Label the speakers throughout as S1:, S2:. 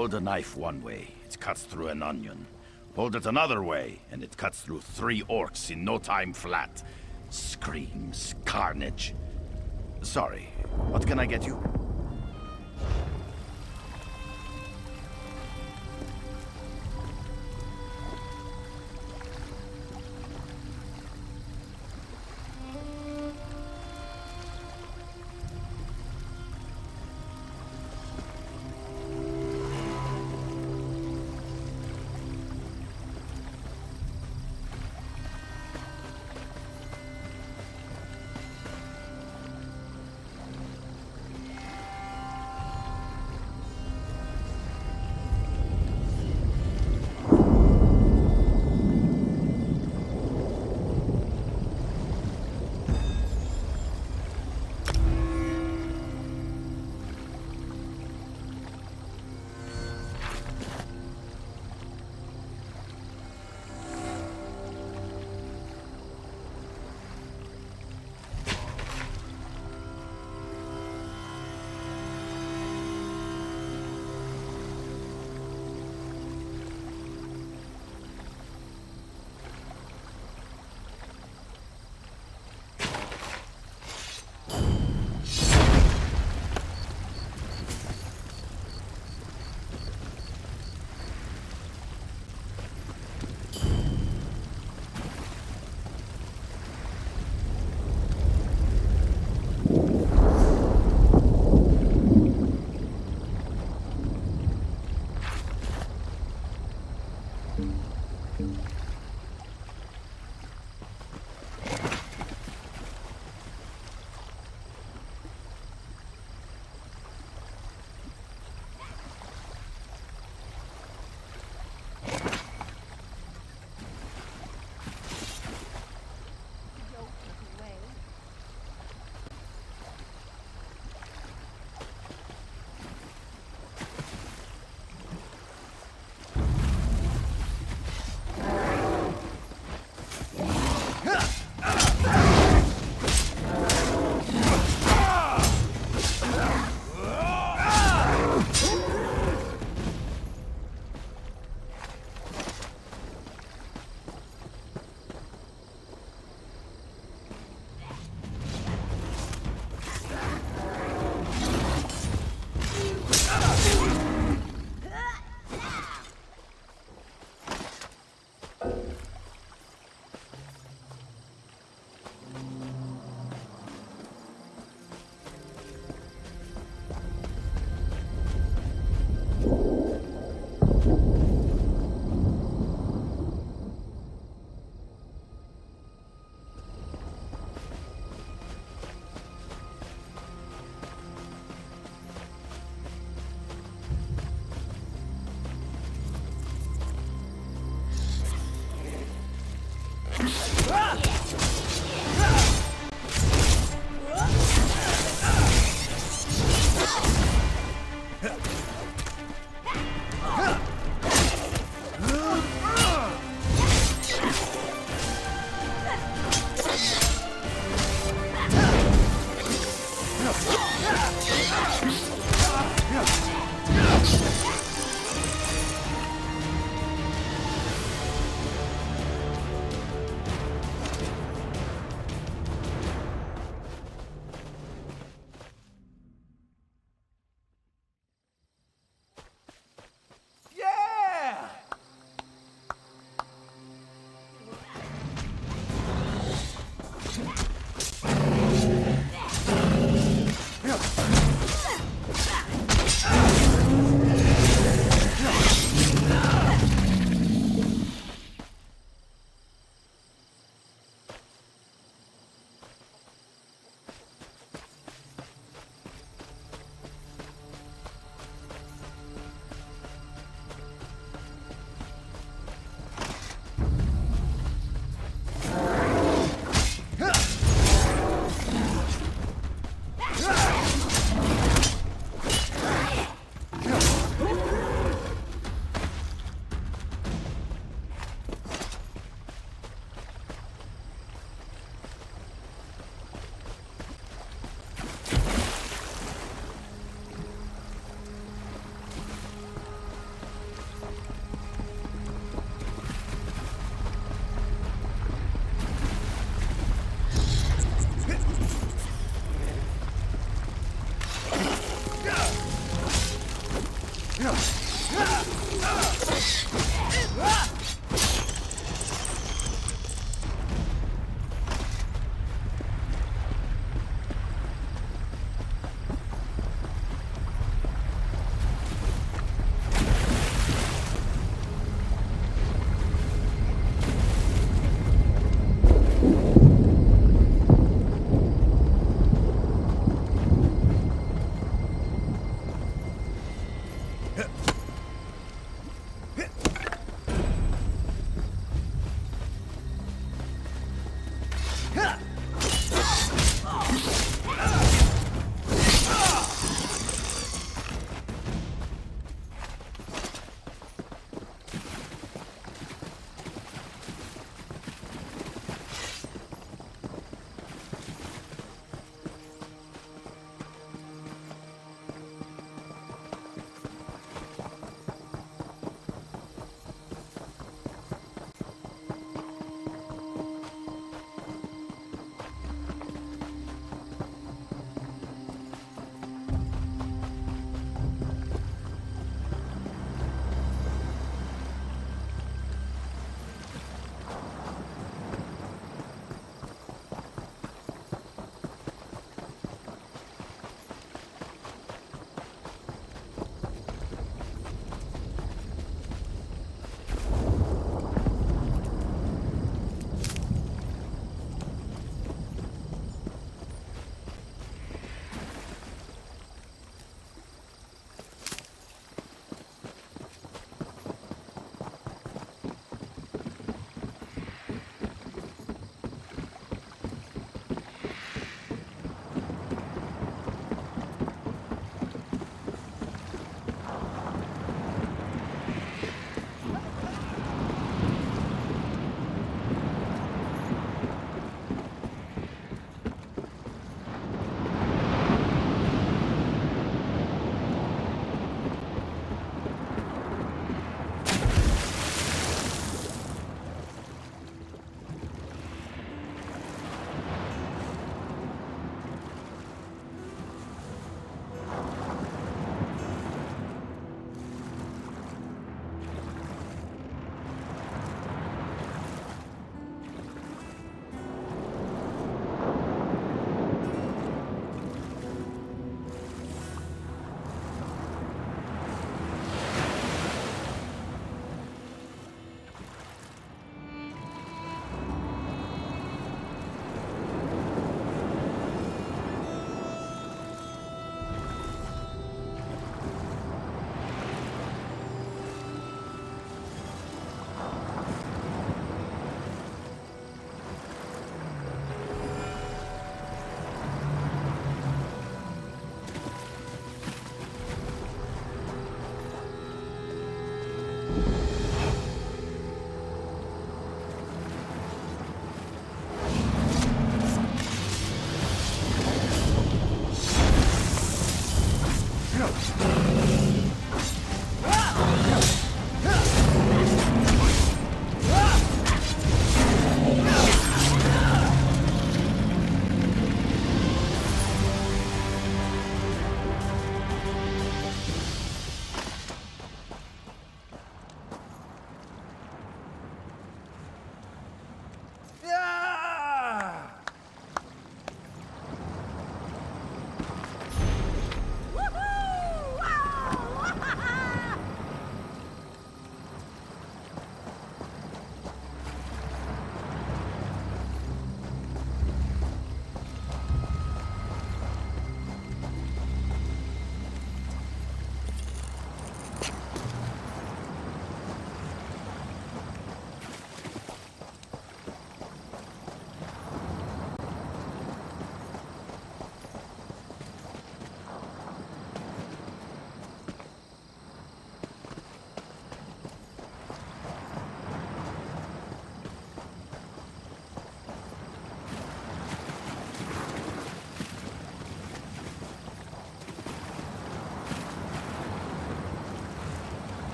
S1: Hold a knife one way, it cuts through an onion. Hold it another way, and it cuts through 3 orcs in no time flat. Screams, carnage. Sorry, what can I get you?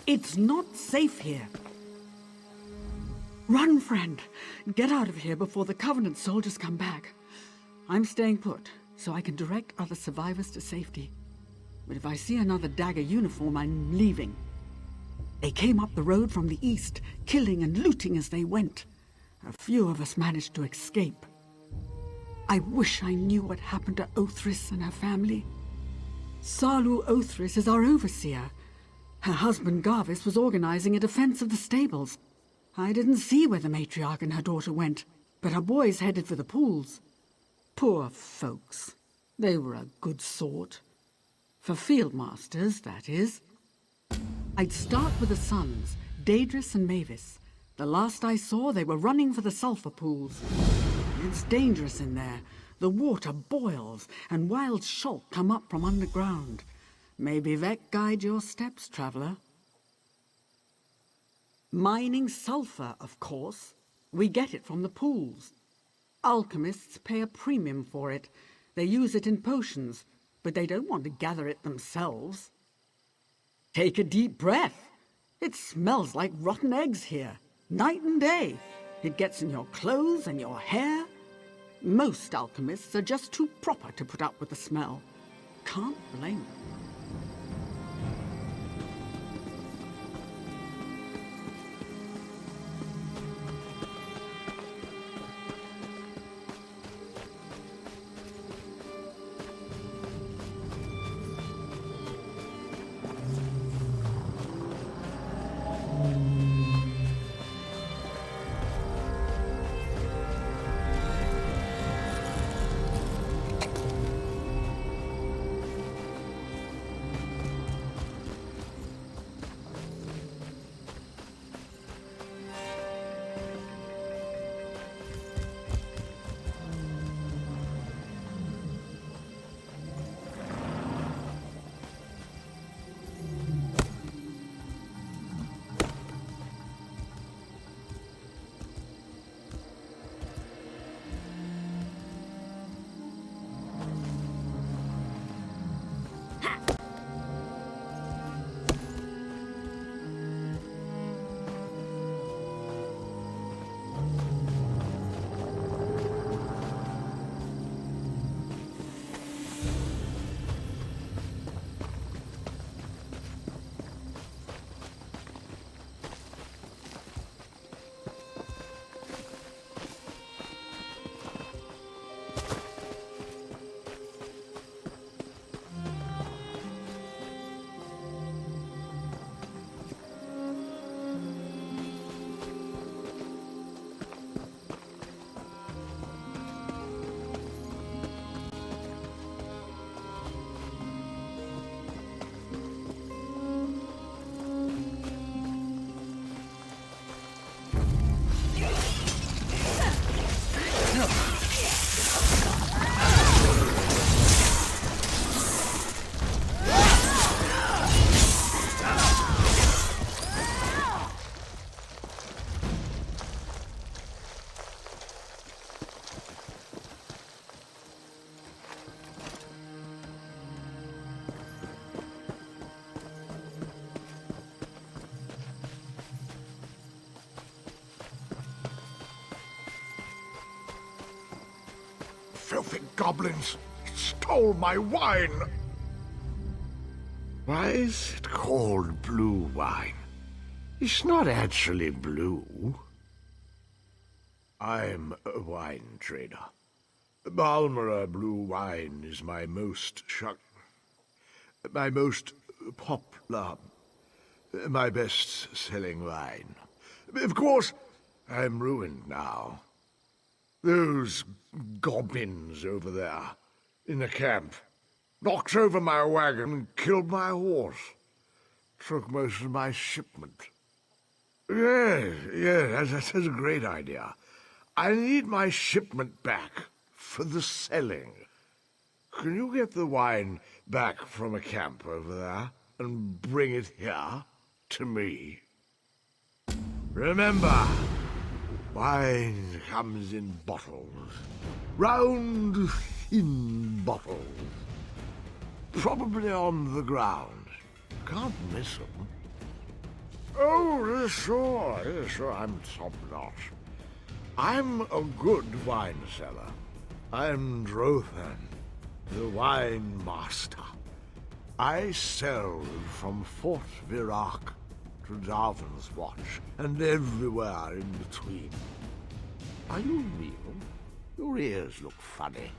S2: It's not safe here. Run, friend. Get out of here before the Covenant soldiers come back. I'm staying put, so I can direct other survivors to safety. But if I see another dagger uniform, I'm leaving. They came up the road from the east, killing and looting as they went. A few of us managed to escape. I wish I knew what happened to Othris and her family. Salu Othris is our overseer. Her husband Garvis was organizing a defense of the stables. I didn't see where the matriarch and her daughter went, but her boys headed for the pools. Poor folks. They were a good sort. For field masters, that is. I'd start with the sons, Daedrus and Mavis. The last I saw, they were running for the sulfur pools. It's dangerous in there. The water boils, and wild shot come up from underground. Maybe that guide your steps, traveler. Mining sulfur, of course. We get it from the pools. Alchemists pay a premium for it. They use it in potions, but they don't want to gather it themselves. Take a deep breath. It smells like rotten eggs here, night and day. It gets in your clothes and your hair. Most alchemists are just too proper to put up with the smell. Can't blame them.
S3: Filthy goblins stole my wine! Why is it called blue wine? It's not actually blue. I'm a wine trader. Balmora blue wine is my most popular, my best-selling wine. Of course, I'm ruined now. Those goblins over there, in the camp, knocked over my wagon and killed my horse. Took most of my shipment. Yes, that's a great idea. I need my shipment back for the selling. Can you get the wine back from a camp over there and bring it here to me? Remember, wine comes in bottles, round in bottles, probably on the ground. Can't miss them. Oh, sure, I'm top-notch. I'm a good wine seller. I'm Drothan, the wine master. I sell from Fort Rocke to Darvin's Watch, and everywhere in between. Are you real? Your ears look funny.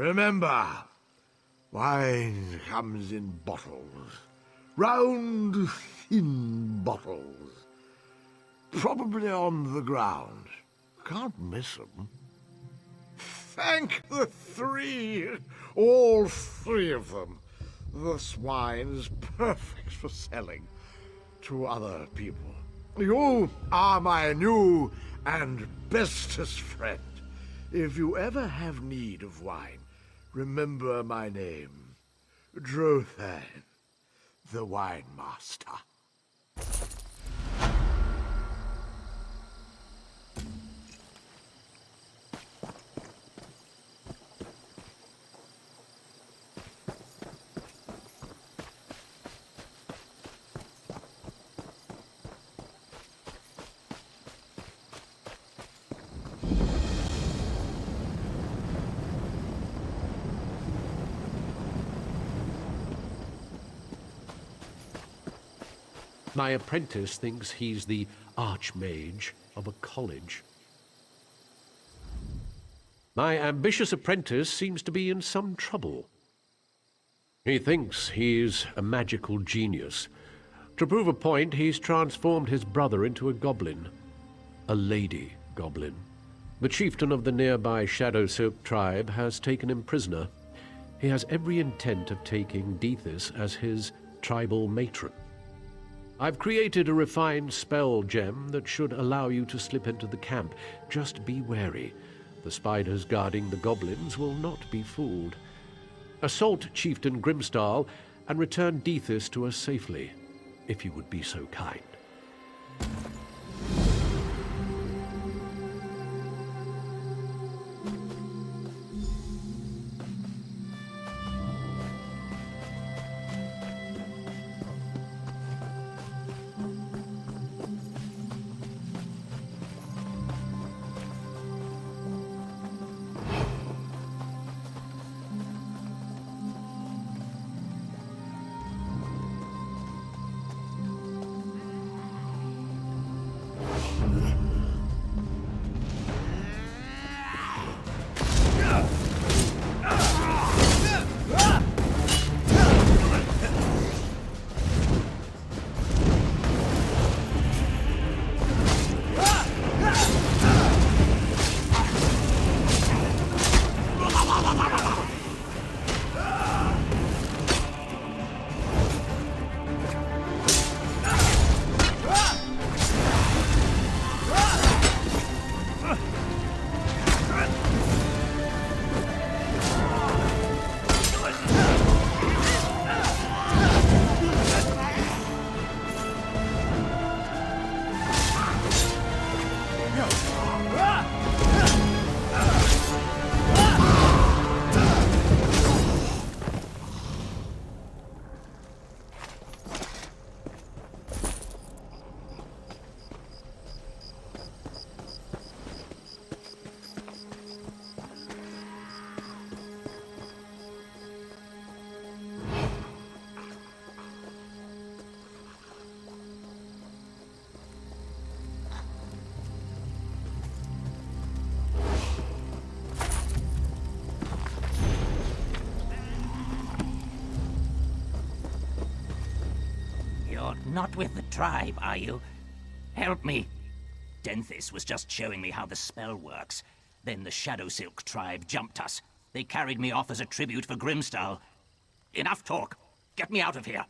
S3: Remember, wine comes in bottles. Round, thin bottles. Probably on the ground. Can't miss 'em. Thank the three! All three of them. This wine is perfect for selling to other people. You are my new and bestest friend. If you ever have need of wine, remember my name. Drothan, the wine master.
S4: My apprentice thinks he's the archmage of a college. My ambitious apprentice seems to be in some trouble. He thinks he's a magical genius. To prove a point, he's transformed his brother into a goblin. A lady goblin. The chieftain of the nearby Shadow Silk tribe has taken him prisoner. He has every intent of taking Dethys as his tribal matron. I've created a refined spell gem that should allow you to slip into the camp. Just be wary. The spiders guarding the goblins will not be fooled. Assault Chieftain Grimstal and return Dethys to us safely, if you would be so kind.
S5: Not with the tribe, are you? Help me. Denthis was just showing me how the spell works. Then the Shadow Silk tribe jumped us. They carried me off as a tribute for Grimstal. Enough talk. Get me out of here.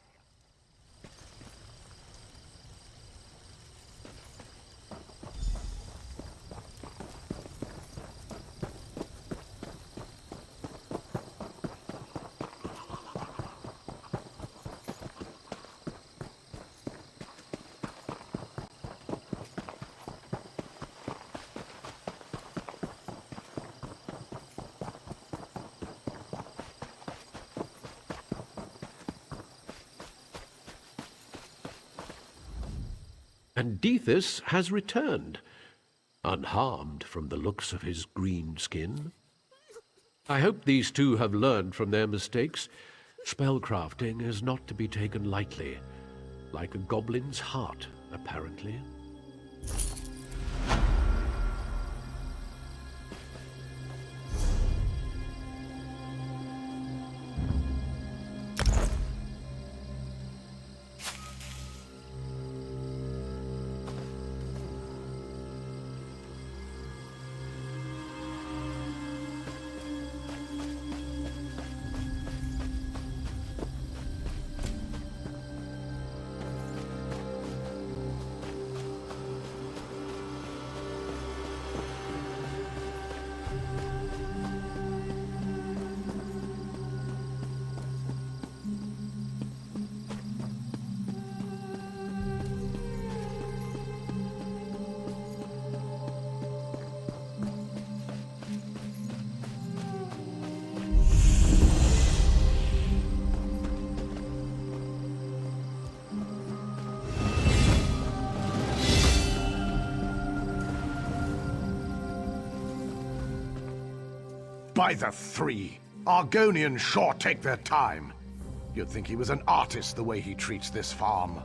S4: And Dethys has returned, unharmed from the looks of his green skin. I hope these two have learned from their mistakes. Spellcrafting is not to be taken lightly, like a goblin's heart, apparently.
S3: By the three, Argonians sure take their time. You'd think he was an artist the way he treats this farm.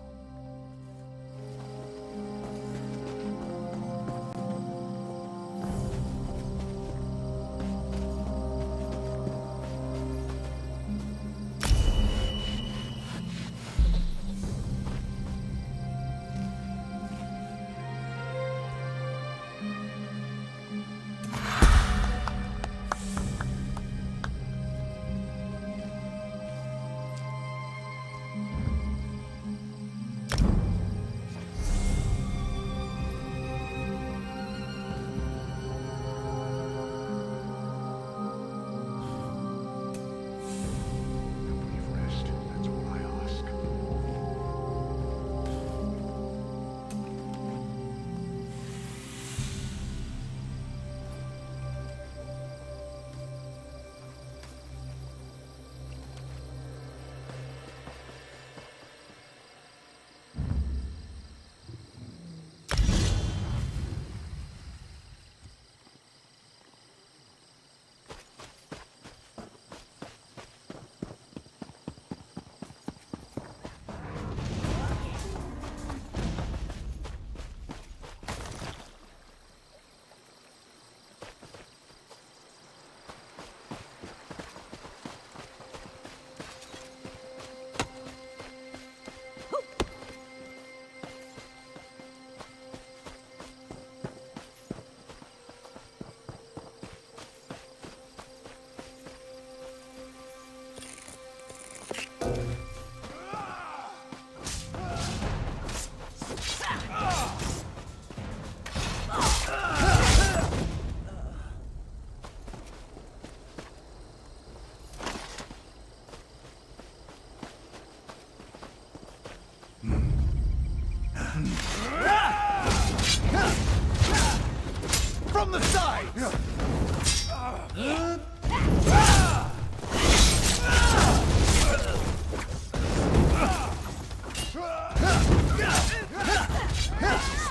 S1: From the side!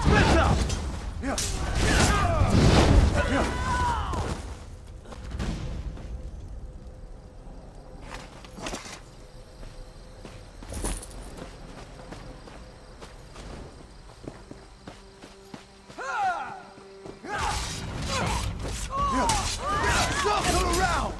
S1: Split up! Circle around!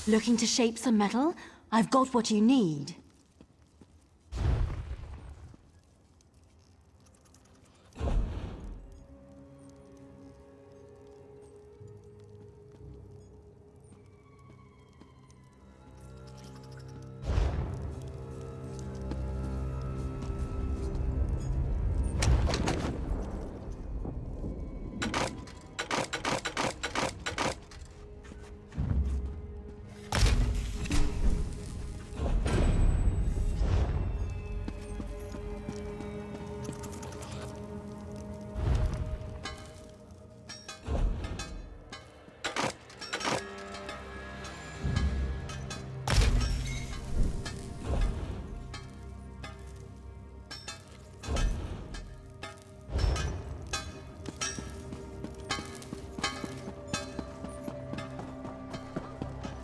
S6: Looking to shape some metal? I've got what you need.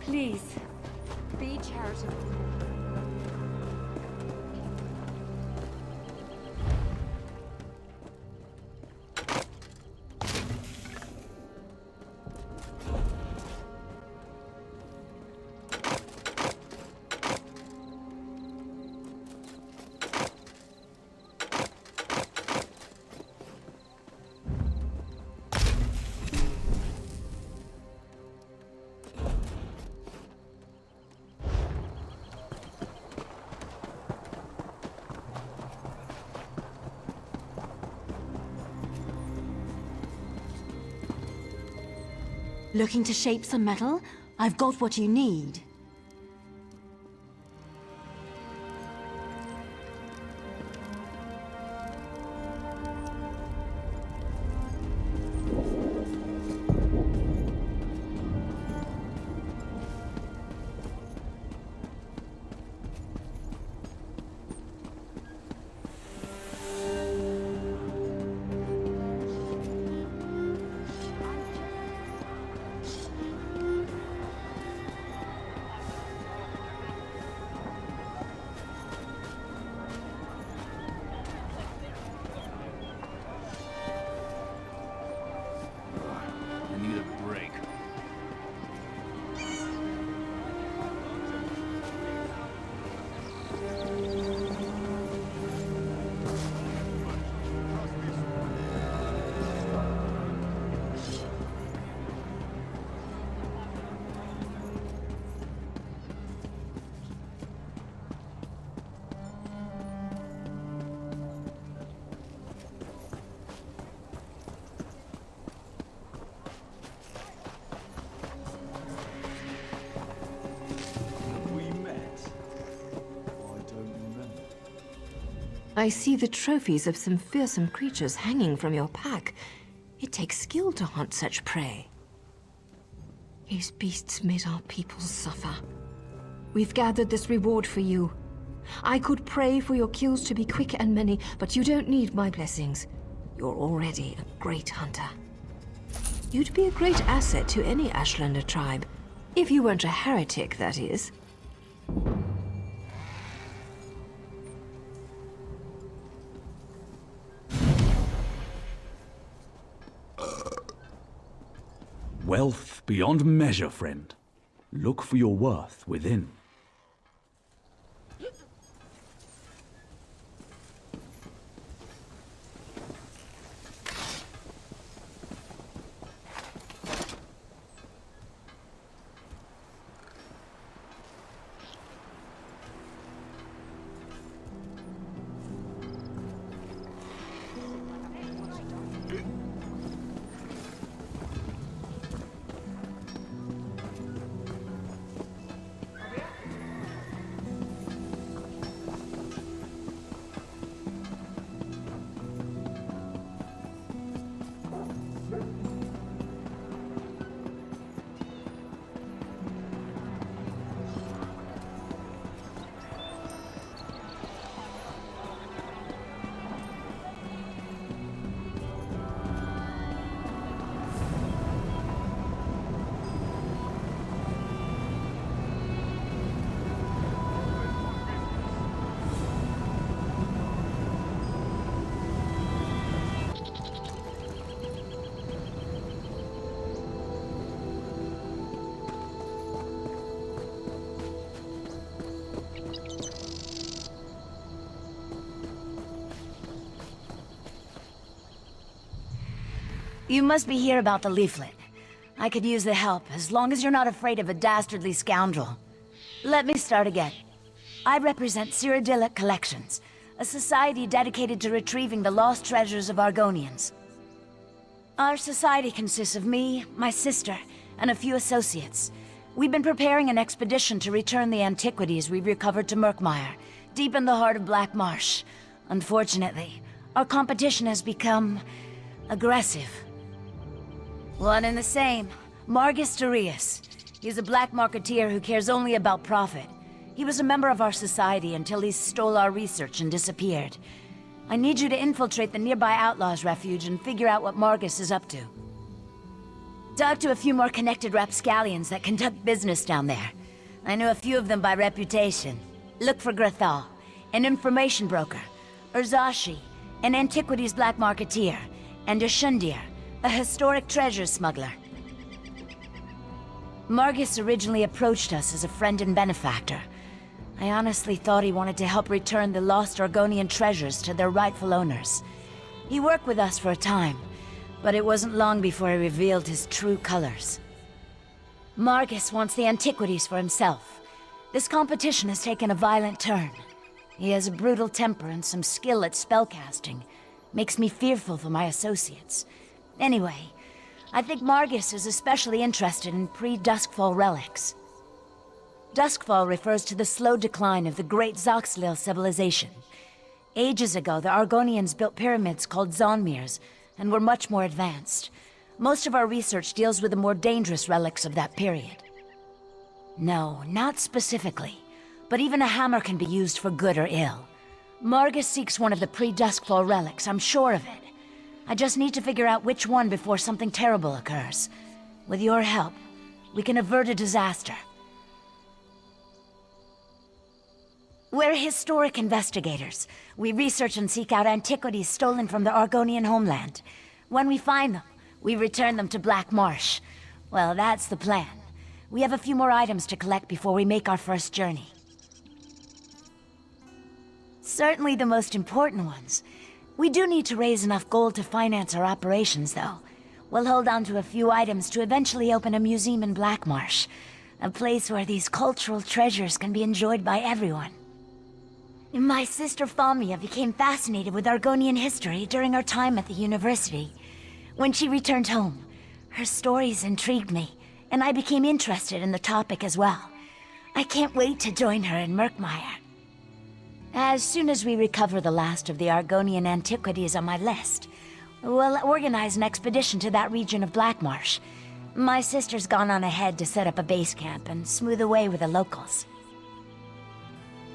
S6: Please, be charitable. Looking to shape some metal? I've got what you need. I see the trophies of some fearsome creatures hanging from your pack. It takes skill to hunt such prey.
S7: These beasts made our people suffer. We've gathered this reward for you. I could pray for your kills to be quick and many, but you don't need my blessings. You're already a great hunter. You'd be a great asset to any Ashlander tribe. If you weren't a heretic, that is.
S8: Wealth beyond measure, friend. Look for your worth within.
S9: You must be here about the leaflet. I could use the help, as long as you're not afraid of a dastardly scoundrel. Let me start again. I represent Cyrodiilic Collections, a society dedicated to retrieving the lost treasures of Argonians. Our society consists of me, my sister, and a few associates. We've been preparing an expedition to return the antiquities we recovered to Murkmire, deep in the heart of Black Marsh. Unfortunately, our competition has become aggressive. One and the same. Margus Darius. He's a black marketeer who cares only about profit. He was a member of our society until he stole our research and disappeared. I need you to infiltrate the nearby Outlaws' refuge and figure out what Margus is up to. Talk to a few more connected rapscallions that conduct business down there. I know a few of them by reputation. Look for Grathal, an information broker, Urzashi, an antiquities black marketeer, and Ashundir, a historic treasure smuggler. Margus originally approached us as a friend and benefactor. I honestly thought he wanted to help return the lost Argonian treasures to their rightful owners. He worked with us for a time, but it wasn't long before he revealed his true colors. Margus wants the antiquities for himself. This competition has taken a violent turn. He has a brutal temper and some skill at spellcasting. Makes me fearful for my associates. Anyway, I think Margus is especially interested in pre-Duskfall relics. Duskfall refers to the slow decline of the great Zaxel civilization. Ages ago, the Argonians built pyramids called Zonmirs, and were much more advanced. Most of our research deals with the more dangerous relics of that period. No, not specifically, but even a hammer can be used for good or ill. Margus seeks one of the pre-Duskfall relics, I'm sure of it. I just need to figure out which one before something terrible occurs. With your help, we can avert a disaster. We're historic investigators. We research and seek out antiquities stolen from the Argonian homeland. When we find them, we return them to Black Marsh. Well, that's the plan. We have a few more items to collect before we make our first journey. Certainly the most important ones. We do need to raise enough gold to finance our operations, though. We'll hold on to a few items to eventually open a museum in Black Marsh. A place where these cultural treasures can be enjoyed by everyone. My sister Falmia became fascinated with Argonian history during our time at the university. When she returned home, her stories intrigued me, and I became interested in the topic as well. I can't wait to join her in Murkmire. As soon as we recover the last of the Argonian antiquities on my list, we'll organize an expedition to that region of Black Marsh. My sister's gone on ahead to set up a base camp and smooth the way with the locals.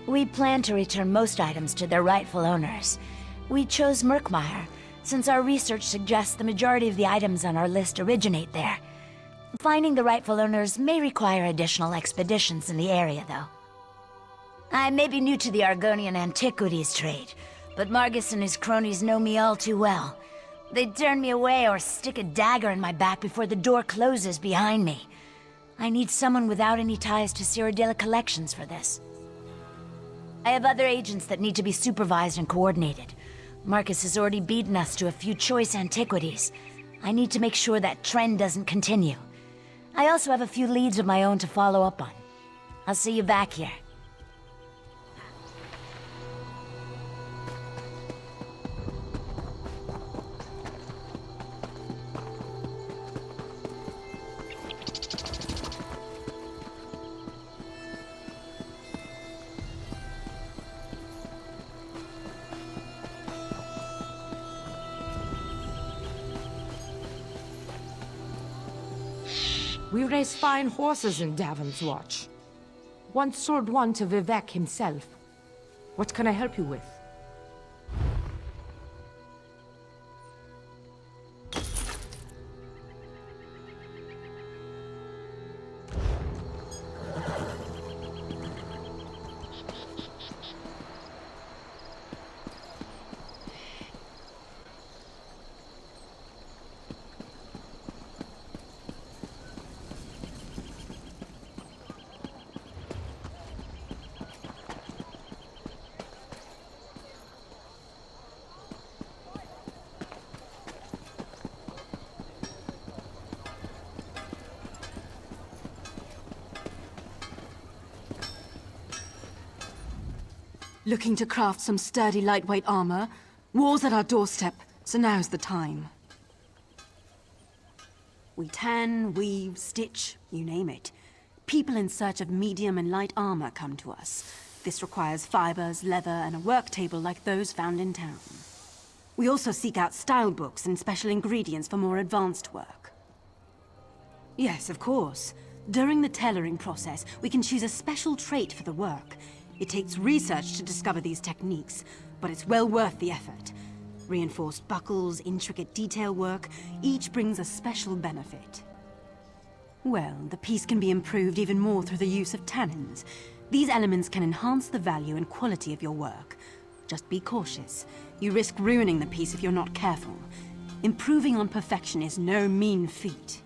S9: We plan to return most items to their rightful owners. We chose Murkmire, since our research suggests the majority of the items on our list originate there. Finding the rightful owners may require additional expeditions in the area, though. I may be new to the Argonian antiquities trade, but Margus and his cronies know me all too well. They'd turn me away or stick a dagger in my back before the door closes behind me. I need someone without any ties to Cyrodiila collections for this. I have other agents that need to be supervised and coordinated. Marcus has already beaten us to a few choice antiquities. I need to make sure that trend doesn't continue. I also have a few leads of my own to follow up on. I'll see you back here.
S10: We race fine horses in Davon's Watch. Once sold one to Vivek himself. What can I help you with?
S6: Looking to craft some sturdy lightweight armor? War's at our doorstep, so now's the time. We tan, weave, stitch, you name it. People in search of medium and light armor come to us. This requires fibers, leather, and a work table like those found in town. We also seek out style books and special ingredients for more advanced work. Yes, of course. During the tailoring process, we can choose a special trait for the work. It takes research to discover these techniques, but it's well worth the effort. Reinforced buckles, intricate detail work, each brings a special benefit. Well, the piece can be improved even more through the use of tannins. These elements can enhance the value and quality of your work. Just be cautious. You risk ruining the piece if you're not careful. Improving on perfection is no mean feat.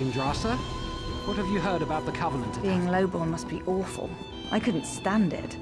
S11: Indrasa? What have you heard about the Covenant attack?
S12: Being lowborn must be awful. I couldn't stand it.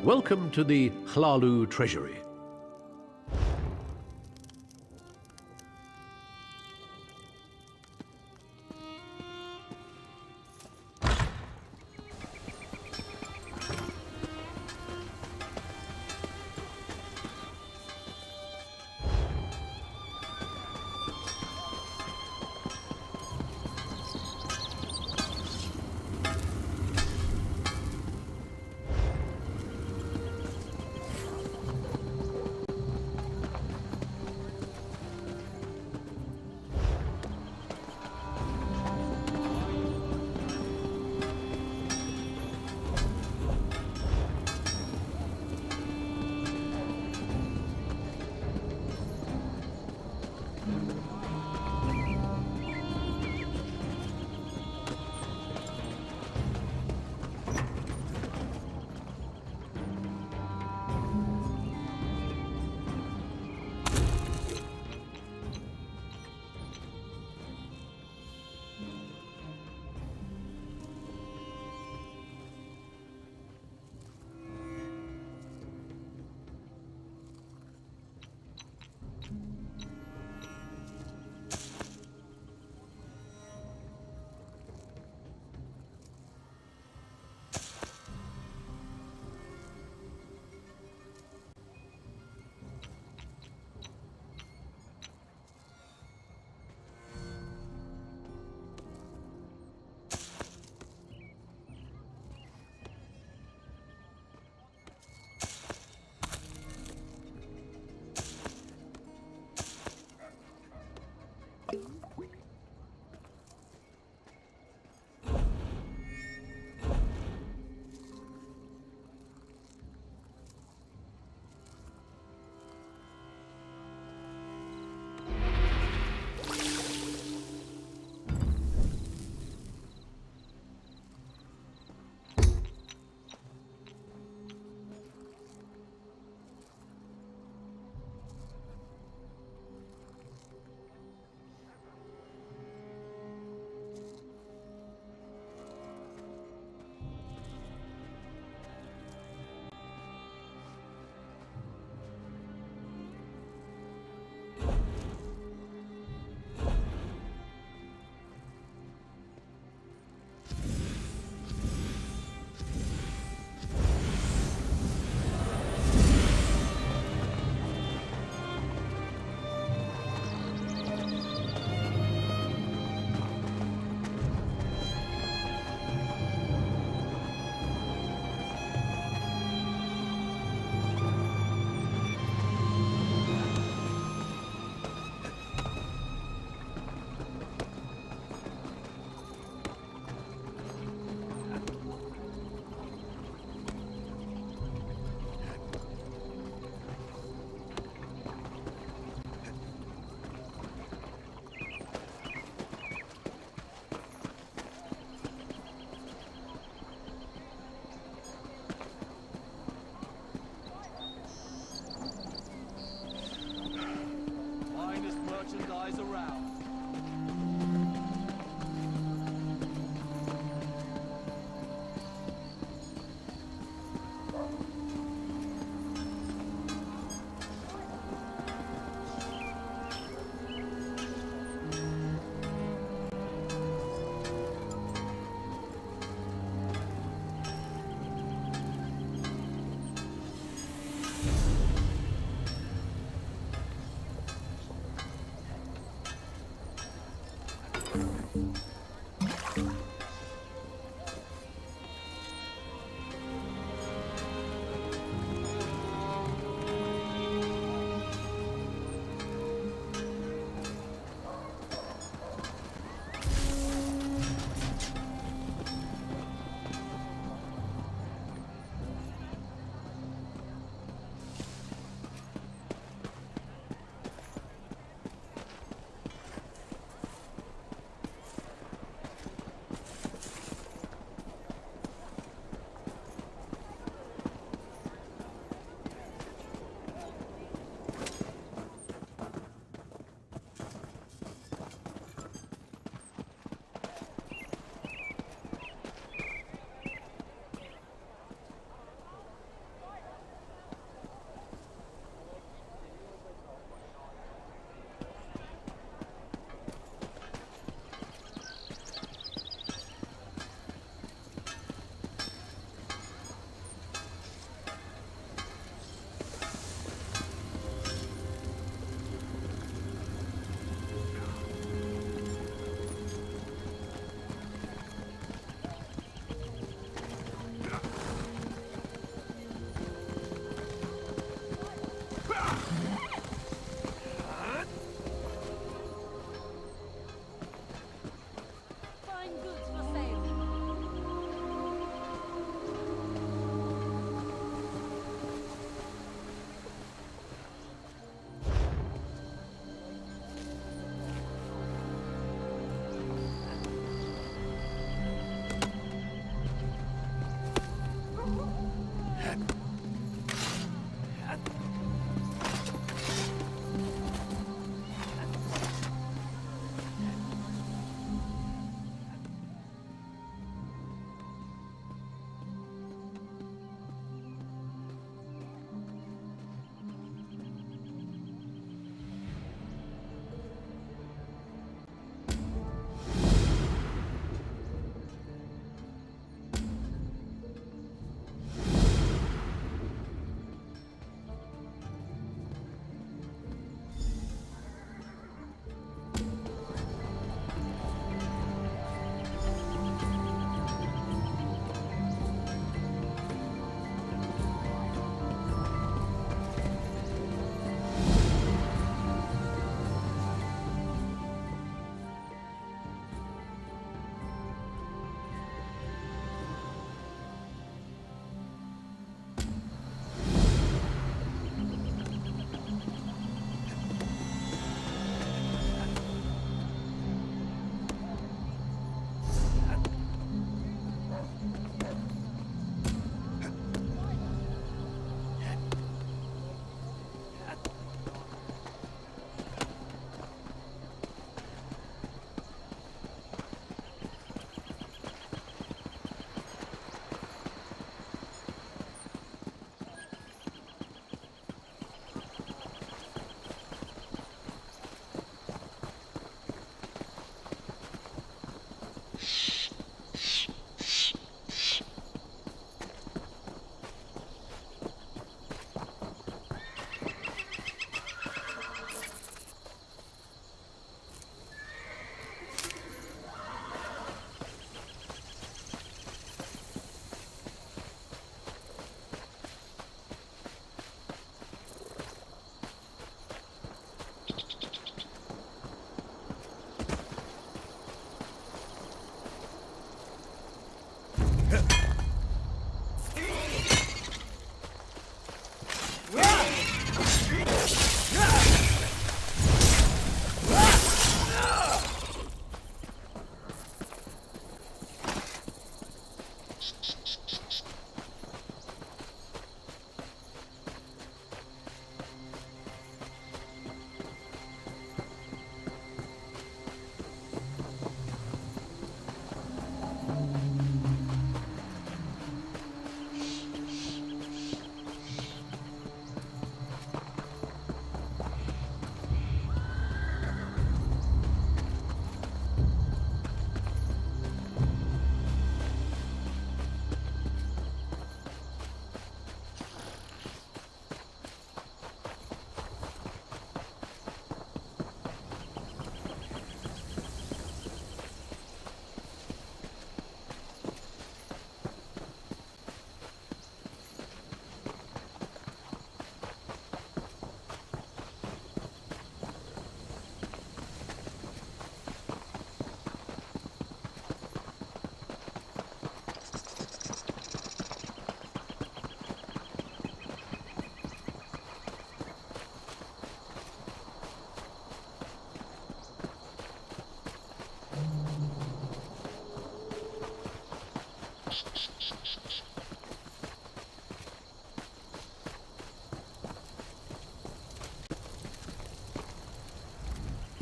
S4: Welcome to the Hlalu Treasury.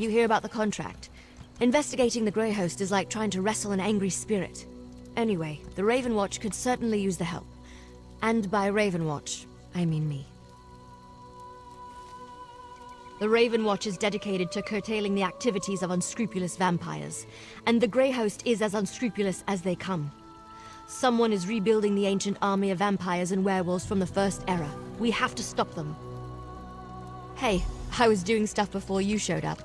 S13: You hear about the contract. Investigating the Grey Host is like trying to wrestle an angry spirit. Anyway, the Raven Watch could certainly use the help. And by Raven Watch, I mean me. The Raven Watch is dedicated to curtailing the activities of unscrupulous vampires, and the Grey Host is as unscrupulous as they come. Someone is rebuilding the ancient army of vampires and werewolves from the First Era. We have to stop them. Hey, I was doing stuff before you showed up.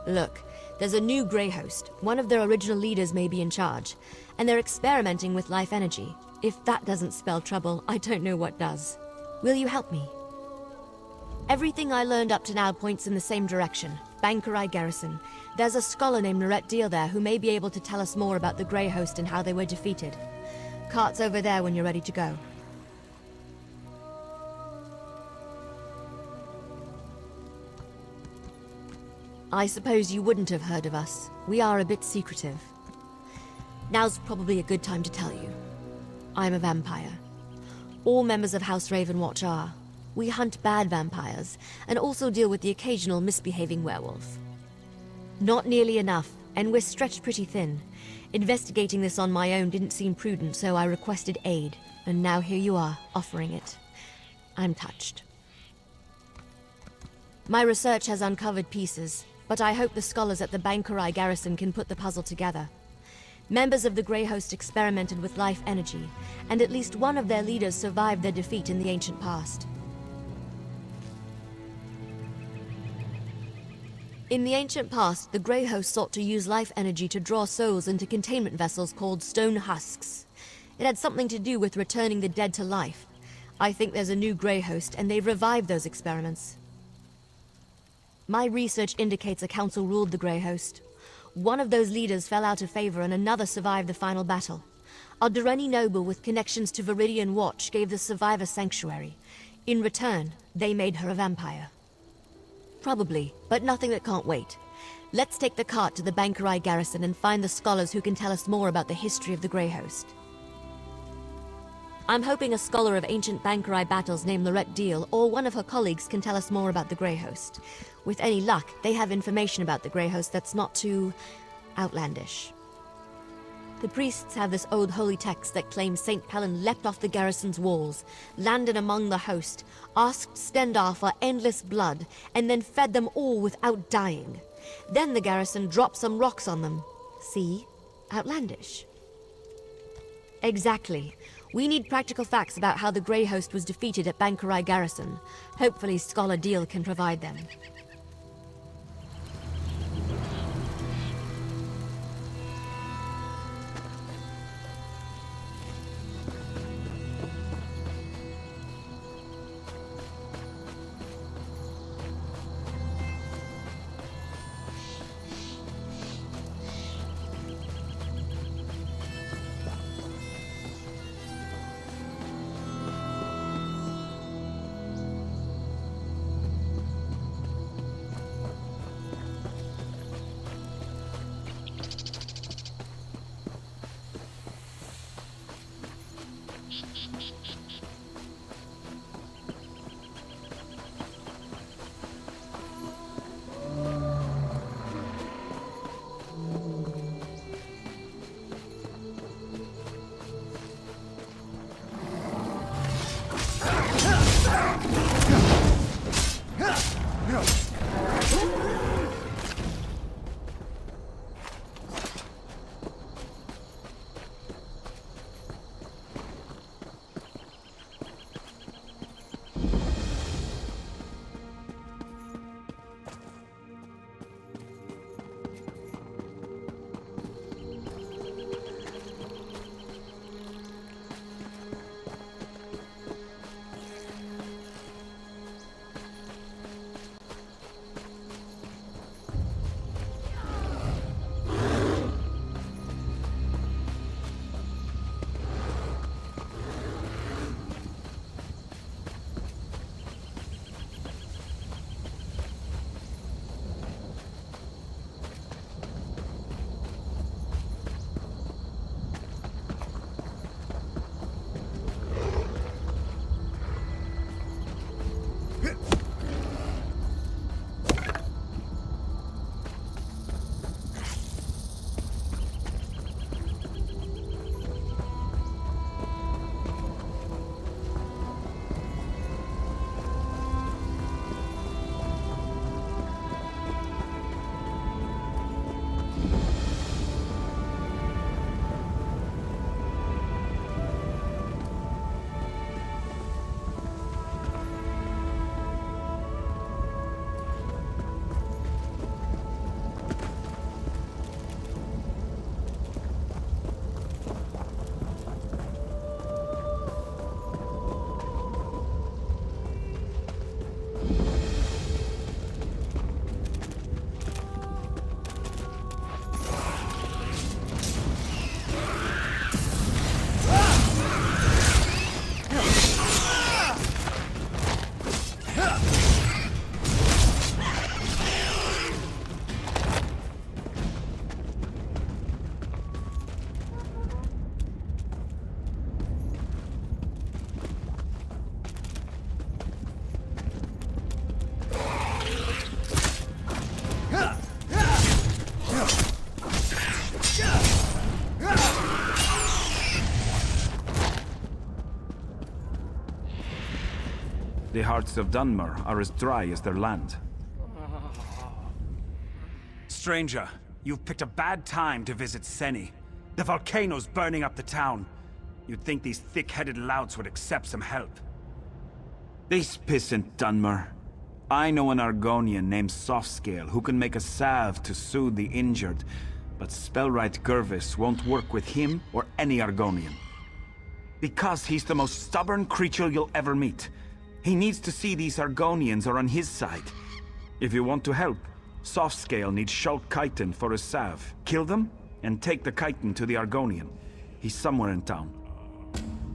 S13: Look, there's a new Grey Host. One of their original leaders may be in charge, and they're experimenting with life energy. If that doesn't spell trouble, I don't know what does. Will you help me? Everything I learned up to now points in the same direction. Bankerai Garrison. There's a scholar named Lorette Deal there who may be able to tell us more about the Grey Host and how they were defeated. Cart's over there when you're ready to go. I suppose you wouldn't have heard of us. We are a bit secretive. Now's probably a good time to tell you. I'm a vampire. All members of House Ravenwatch are. We hunt bad vampires, and also deal with the occasional misbehaving werewolf. Not nearly enough, and we're stretched pretty thin. Investigating this on my own didn't seem prudent, so I requested aid, and now here you are, offering it. I'm touched. My research has uncovered pieces, but I hope the scholars at the Bankerai Garrison can put the puzzle together. Members of the Grey Host experimented with life energy, and at least one of their leaders survived their defeat in the ancient past. In the ancient past, the Grey Host sought to use life energy to draw souls into containment vessels called stone husks. It had something to do with returning the dead to life. I think there's a new Grey Host, and they've revived those experiments. My research indicates a council ruled the Grey Host. One of those leaders fell out of favor and another survived the final battle. A Durrani noble with connections to Viridian Watch gave the survivor sanctuary. In return, they made her a vampire. Probably, but nothing that can't wait. Let's take the cart to the Bankerai Garrison and find the scholars who can tell us more about the history of the Grey Host. I'm hoping a scholar of ancient Bankerai battles named Lorette Deal or one of her colleagues can tell us more about the Grey Host. With any luck, they have information about the Grey Host that's not too outlandish. The priests have this old holy text that claims St. Pelin leapt off the garrison's walls, landed among the host, asked Stendar for endless blood, and then fed them all without dying. Then the garrison dropped some rocks on them. See? Outlandish. Exactly. We need practical facts about how the Grey Host was defeated at Bankerai Garrison. Hopefully Scholar Deal can provide them.
S14: The hearts of Dunmer are as dry as their land.
S15: Stranger, you've picked a bad time to visit Seni. The volcano's burning up the town. You'd think these thick-headed louts would accept some help.
S14: This pissant Dunmer. I know an Argonian named Softscale who can make a salve to soothe the injured, but Spellwright Gervis won't work with him or any Argonian. Because he's the most stubborn creature you'll ever meet. He needs to see these Argonians are on his side. If you want to help, Softscale needs Shulk Chiton for a salve. Kill them, and take the chitin to the Argonian. He's somewhere in town.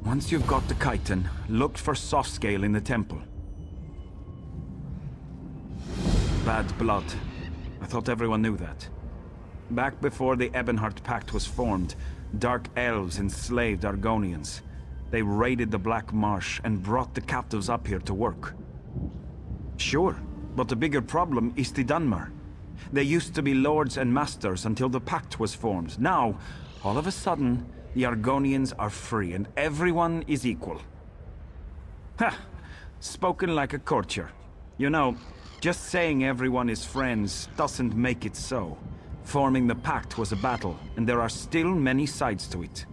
S14: Once you've got the chitin, look for Softscale in the temple. Bad blood. I thought everyone knew that. Back before the Ebonheart Pact was formed, Dark Elves enslaved Argonians. They raided the Black Marsh and brought the captives up here to work. Sure, but the bigger problem is the Dunmer. They used to be lords and masters until the pact was formed. Now, all of a sudden, the Argonians are free and everyone is equal. Ha! Spoken like a courtier. You know, just saying everyone is friends doesn't make it so. Forming the pact was a battle, and there are still many sides to it.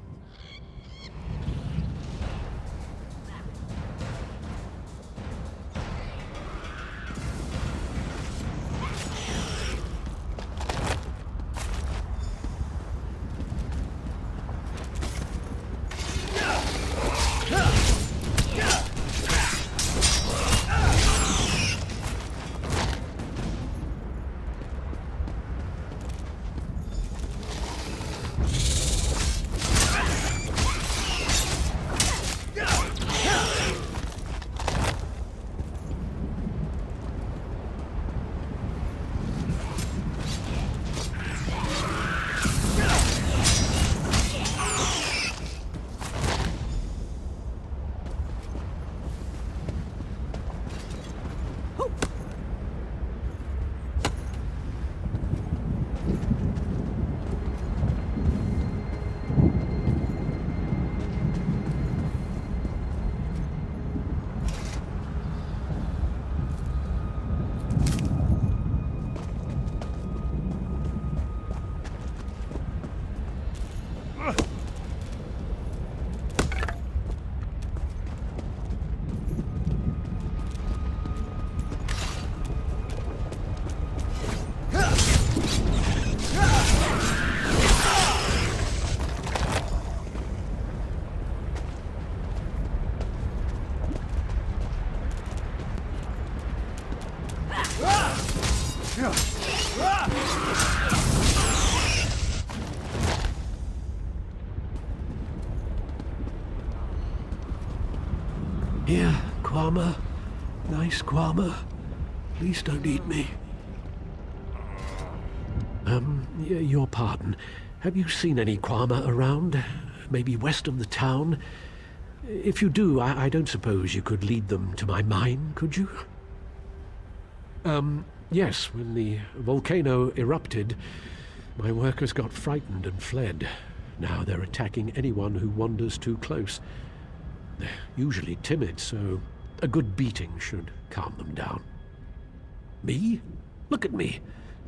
S4: Here, Kwama. Nice Kwama. Please don't eat me. Your pardon. Have you seen any Kwama around? Maybe west of the town? If you do, I don't suppose you could lead them to my mine, could you? Yes, when the volcano erupted, my workers got frightened and fled. Now they're attacking anyone who wanders too close. They're usually timid, so a good beating should calm them down. Me? Look at me.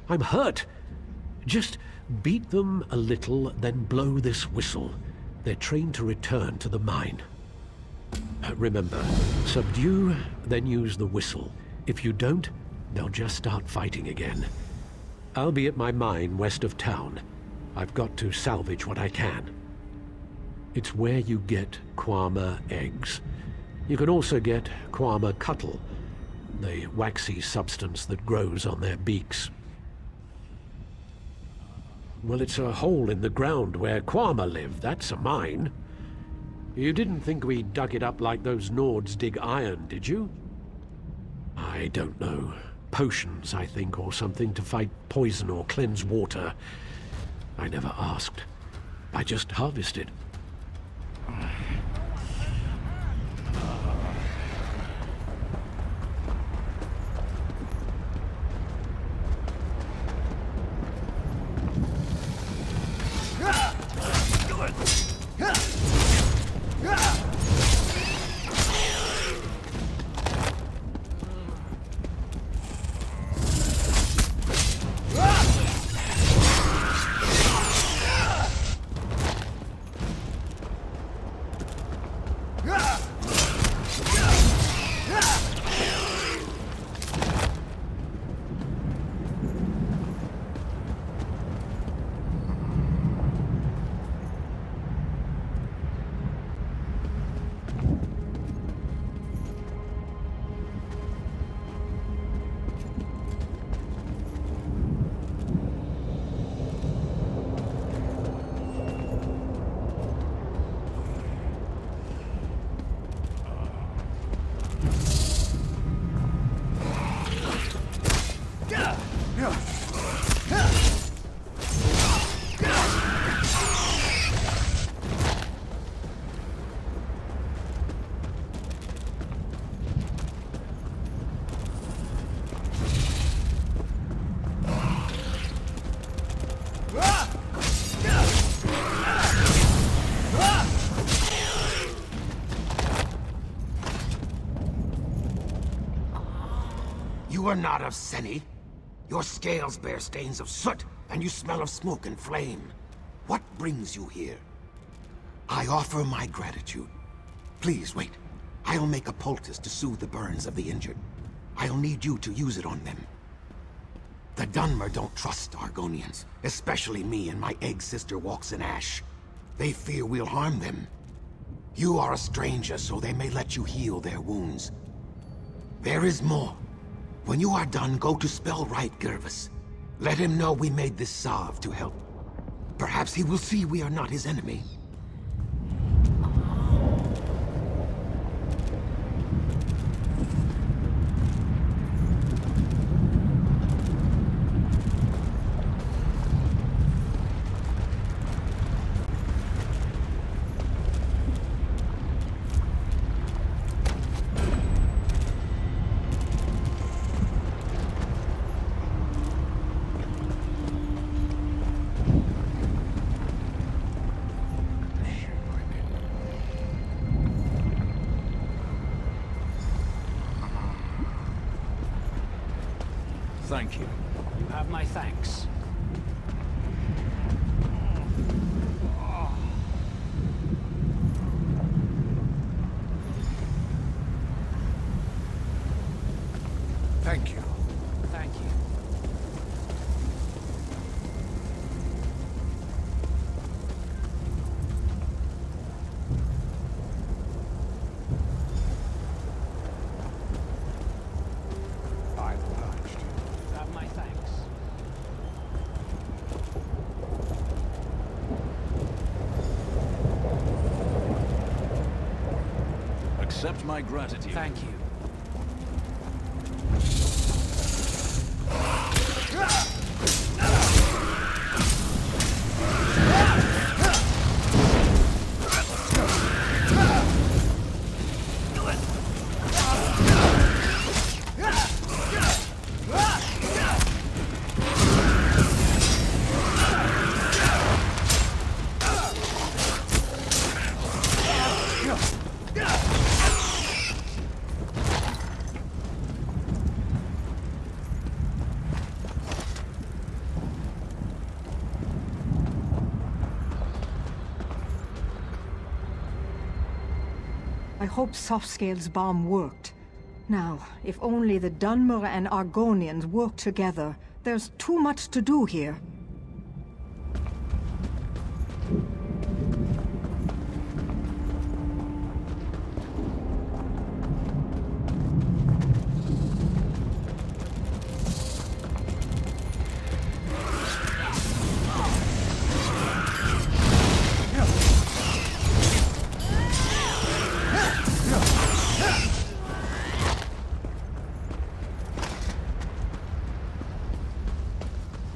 S4: I'm hurt. Just beat them a little, then blow this whistle. They're trained to return to the mine. Remember, subdue, then use the whistle. If you don't, they'll just start fighting again. I'll be at my mine west of town. I've got to salvage what I can. It's where you get Kwama eggs. You can also get Kwama cuttle, the waxy substance that grows on their beaks. Well, it's a hole in the ground where Kwama live. That's a mine. You didn't think we dug it up like those Nords dig iron, did you? I don't know. Potions, I think, or something to fight poison or cleanse water. I never asked. I just harvested.
S16: are not of Seni. Your scales bear stains of soot, and you smell of smoke and flame. What brings you here? I offer my gratitude. Please wait. I'll make a poultice to soothe the burns of the injured. I'll need you to use it on them. The Dunmer don't trust Argonians, especially me and my egg sister walks in ash. They fear we'll harm them. You are a stranger, so they may let you heal their wounds. There is more. When you are done, go to Spellwright Gervis. Let him know we made this salve to help. Perhaps he will see we are not his enemy.
S11: Thank you. You have my thanks.
S3: Thank you.
S11: Thank you. You have my thanks.
S8: Accept my gratitude.
S11: Thank you.
S17: I hope Softscale's bomb worked. Now, if only the Dunmer and Argonians work together. There's too much to do here.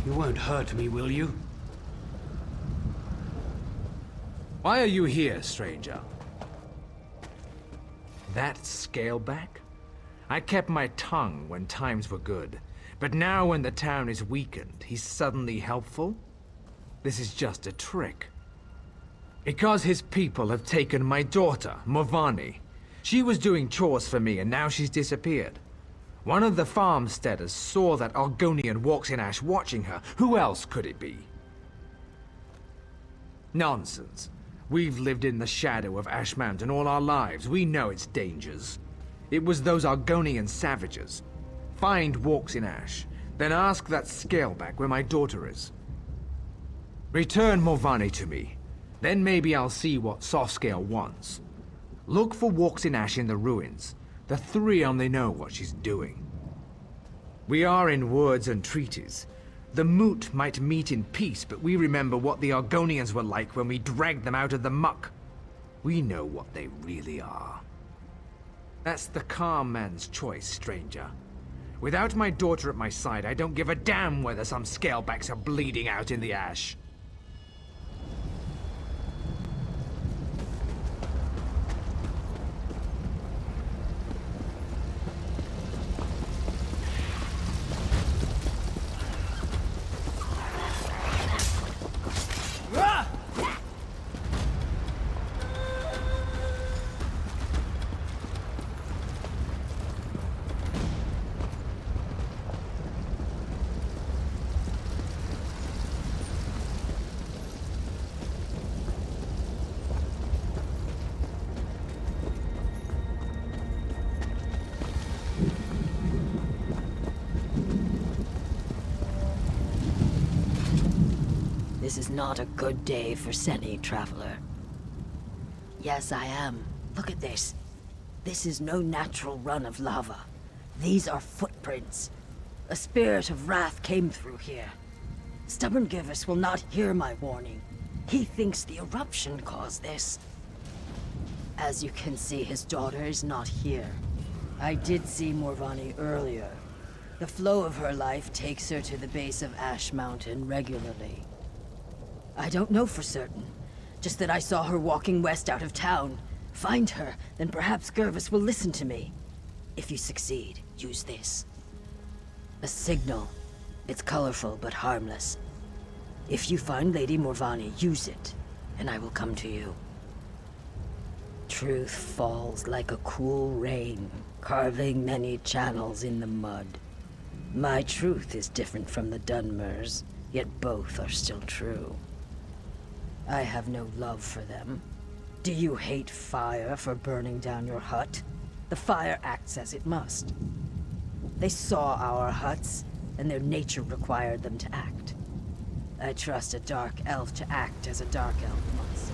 S11: You won't hurt me, will you?
S18: Why are you here, stranger? That Scaleback? I kept my tongue when times were good, but now when the town is weakened, he's suddenly helpful? This is just a trick. Because his people have taken my daughter, Movani. She was doing chores for me and now she's disappeared. One of the farmsteaders saw that Argonian walks in ash watching her. Who else could it be? Nonsense. We've lived in the shadow of Ash Mountain all our lives. We know its dangers. It was those Argonian savages. Find Walks in Ash, then ask that Scaleback where my daughter is. Return Movani to me. Then maybe I'll see what Softscale wants. Look for Walks in Ash in the ruins. The three only know what she's doing. We are in words and treaties. The Moot might meet in peace, but we remember what the Argonians were like when we dragged them out of the muck. We know what they really are. That's the calm man's choice, stranger. Without my daughter at my side, I don't give a damn whether some Scalebacks are bleeding out in the ash.
S9: this is not a good day for Seni, traveler. Yes, I am. Look at this. This is no natural run of lava. These are footprints. A spirit of wrath came through here. Stubborn Gervis will not hear my warning. He thinks the eruption caused this. As you can see, his daughter is not here. I did see Morvani earlier. The flow of her life takes her to the base of Ash Mountain regularly. I don't know for certain, just that I saw her walking west out of town. Find her, then perhaps Gervis will listen to me. If you succeed, use this. A signal. It's colorful but harmless. If you find Lady Morvani, use it, and I will come to you. Truth falls like a cool rain, carving many channels in the mud. My truth is different from the Dunmers, yet both are still true. I have no love for them. Do you hate fire for burning down your hut? The fire acts as it must. They saw our huts, and their nature required them to act. I trust a dark elf to act as a dark elf must.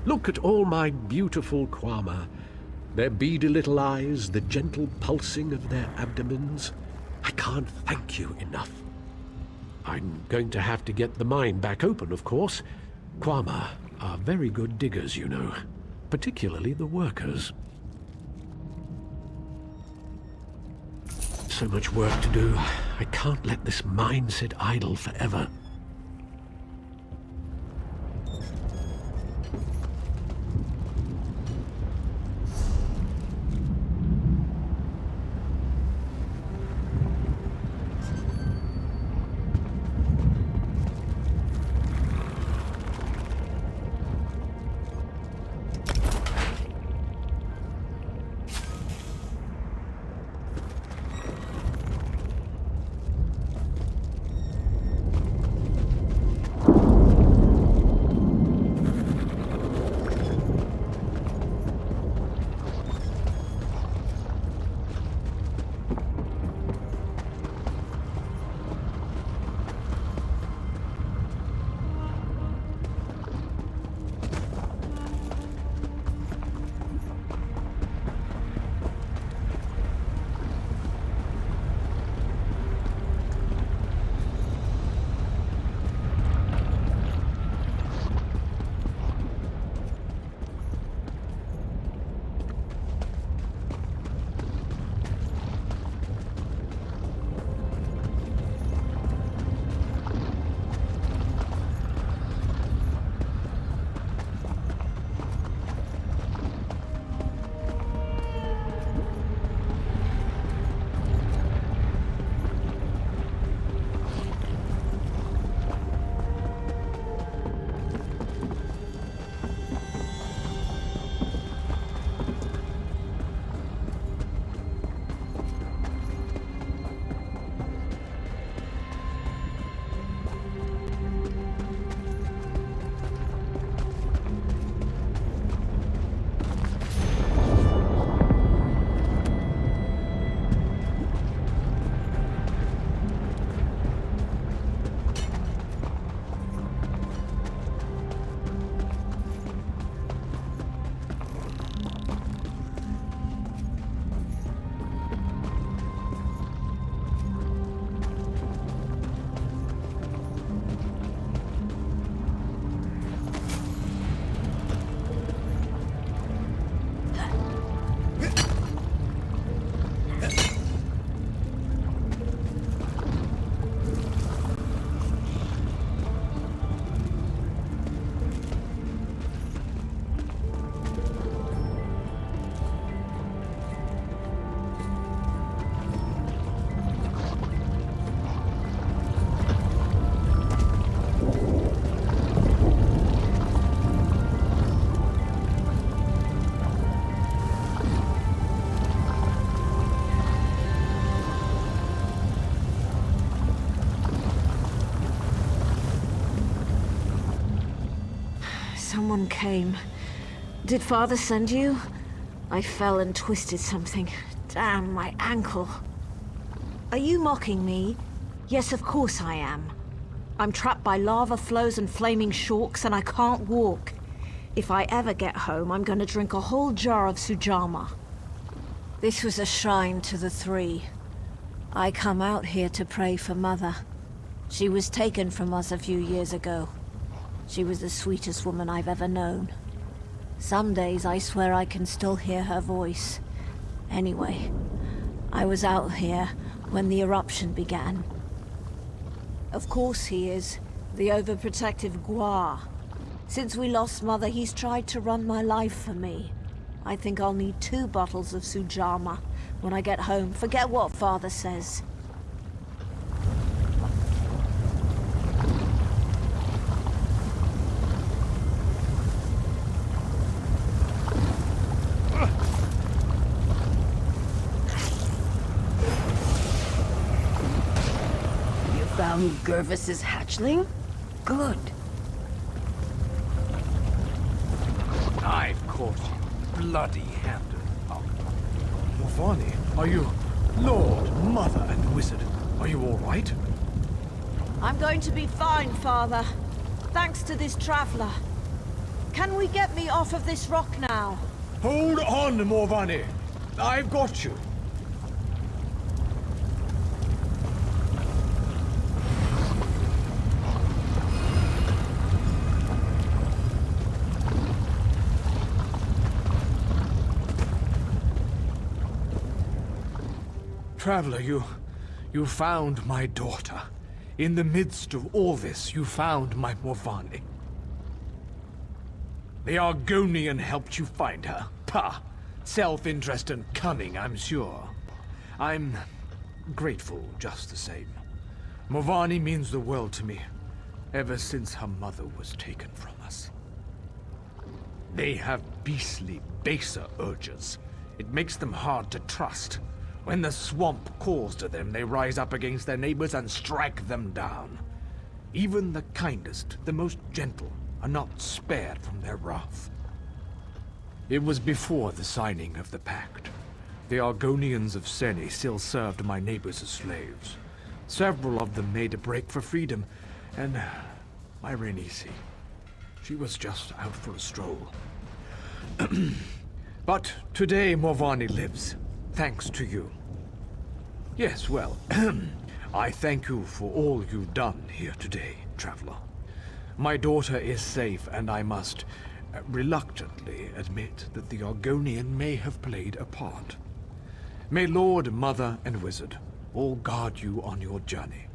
S4: Look at all my beautiful Kwama. Their beady little eyes, the gentle pulsing of their abdomens. I can't thank you enough. I'm going to have to get the mine back open, of course. Kwama are very good diggers, you know. Particularly the workers. So much work to do. I can't let this mine sit idle forever.
S7: Someone came. Did Father send you? I fell and twisted something. Damn, my ankle. Are you mocking me? Yes, of course I am. I'm trapped by lava flows and flaming shorks, and I can't walk. If I ever get home, I'm gonna drink a whole jar of Sujama. This was a shrine to the three. I come out here to pray for Mother. She was taken from us a few years ago. She was the sweetest woman I've ever known. Some days I swear I can still hear her voice. Anyway, I was out here when the eruption began. Of course he is, the overprotective Gua. Since we lost Mother, he's tried to run my life for me. I think I'll need 2 bottles of Sujama when I get home. Forget what Father says.
S9: You found Gervis's hatchling? Good.
S18: I've caught you, bloody-handed. Morvani, are you... Lord, Mother, and Wizard, are you all right?
S7: I'm going to be fine, Father. Thanks to this traveler. Can we get me off of this rock now?
S18: Hold on, Morvani. I've got you. Traveler, you found my daughter. In the midst of all this, you found my Morvani. The Argonian helped you find her. Pah! Self-interest and cunning, I'm sure. I'm grateful just the same. Morvani means the world to me, ever since her mother was taken from us. They have beastly, baser urges. It makes them hard to trust. When the swamp calls to them, they rise up against their neighbors and strike them down. Even the kindest, the most gentle, are not spared from their wrath. It was before the signing of the pact. The Argonians of Seni still served my neighbors as slaves. Several of them made a break for freedom, and my Renisi, she was just out for a stroll. But today Morvani lives. Thanks to you. Yes, well, I thank you for all you've done here today, Traveler. My daughter is safe, and I must reluctantly admit that the Argonian may have played a part. May Lord, Mother, and Wizard all guard you on your journey.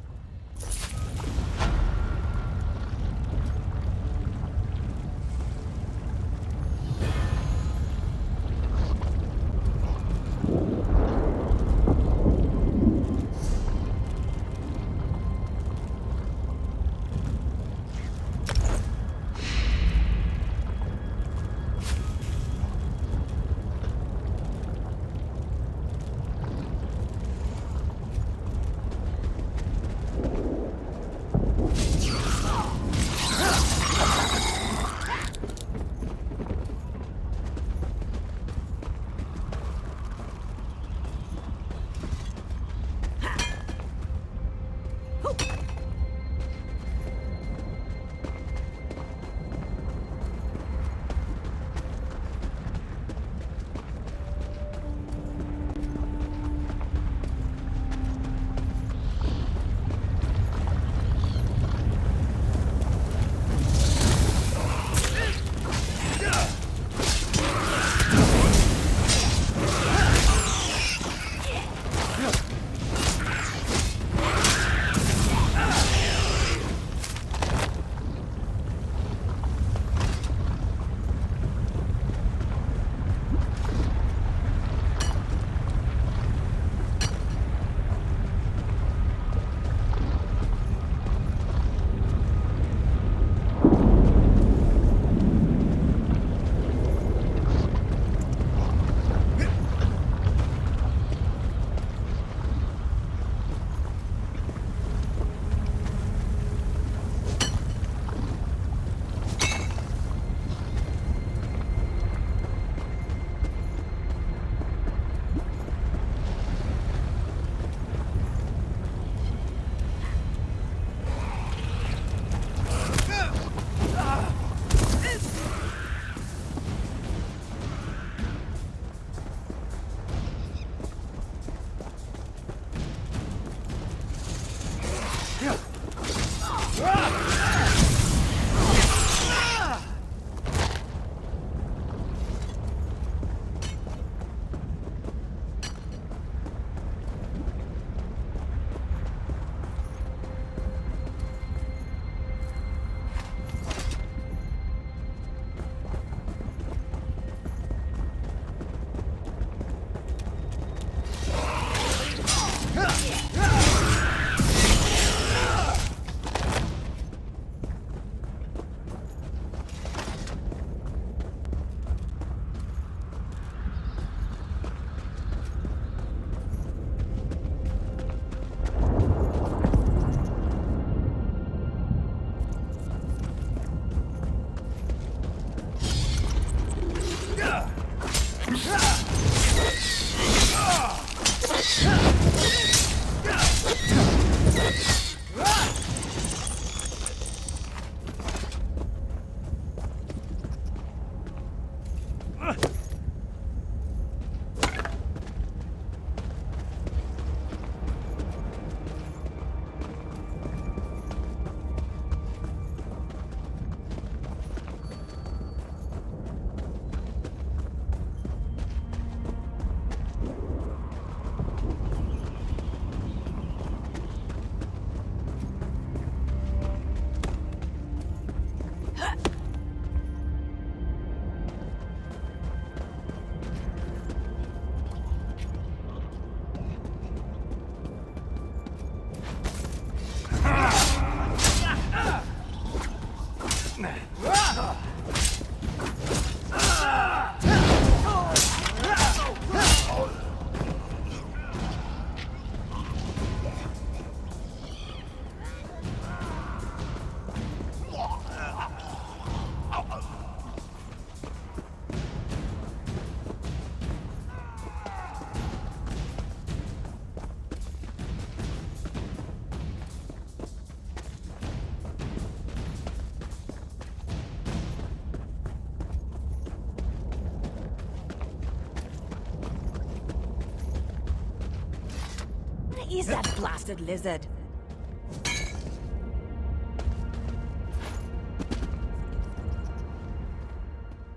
S9: Is that blasted lizard?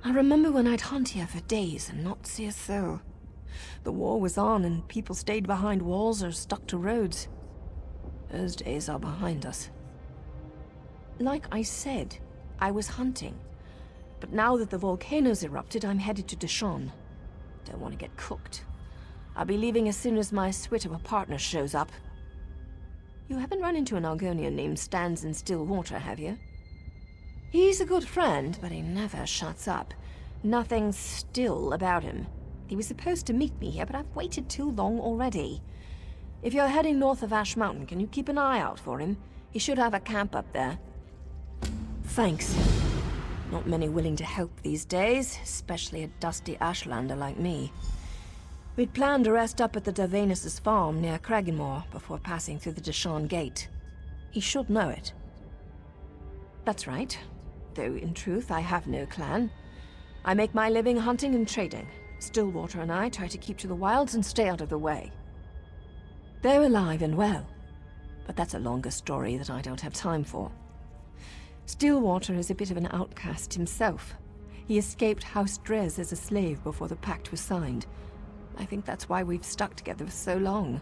S7: I remember when I'd hunt here for days and not see a soul. The war was on and people stayed behind walls or stuck to roads. Those days are behind us. Like I said, I was hunting. But now that the volcano's erupted, I'm headed to Deshaan. Don't want to get cooked. I'll be leaving as soon as my suite of a partner shows up. You haven't run into an Argonian named Stands in Stillwater, have you? He's a good friend, but he never shuts up. Nothing still about him. He was supposed to meet me here, but I've waited too long already. If you're heading north of Ash Mountain, can you keep an eye out for him? He should have a camp up there. Thanks. Not many willing to help these days, especially a dusty Ashlander like me. We'd planned to rest up at the Darvanus' farm near Cragganmore before passing through the Deshaan gate. He should know it. That's right. Though in truth, I have no clan. I make my living hunting and trading. Stillwater and I try to keep to the wilds and stay out of the way. They're alive and well, but that's a longer story that I don't have time for. Stillwater is a bit of an outcast himself. He escaped House Drez as a slave before the pact was signed. I think that's why we've stuck together for so long.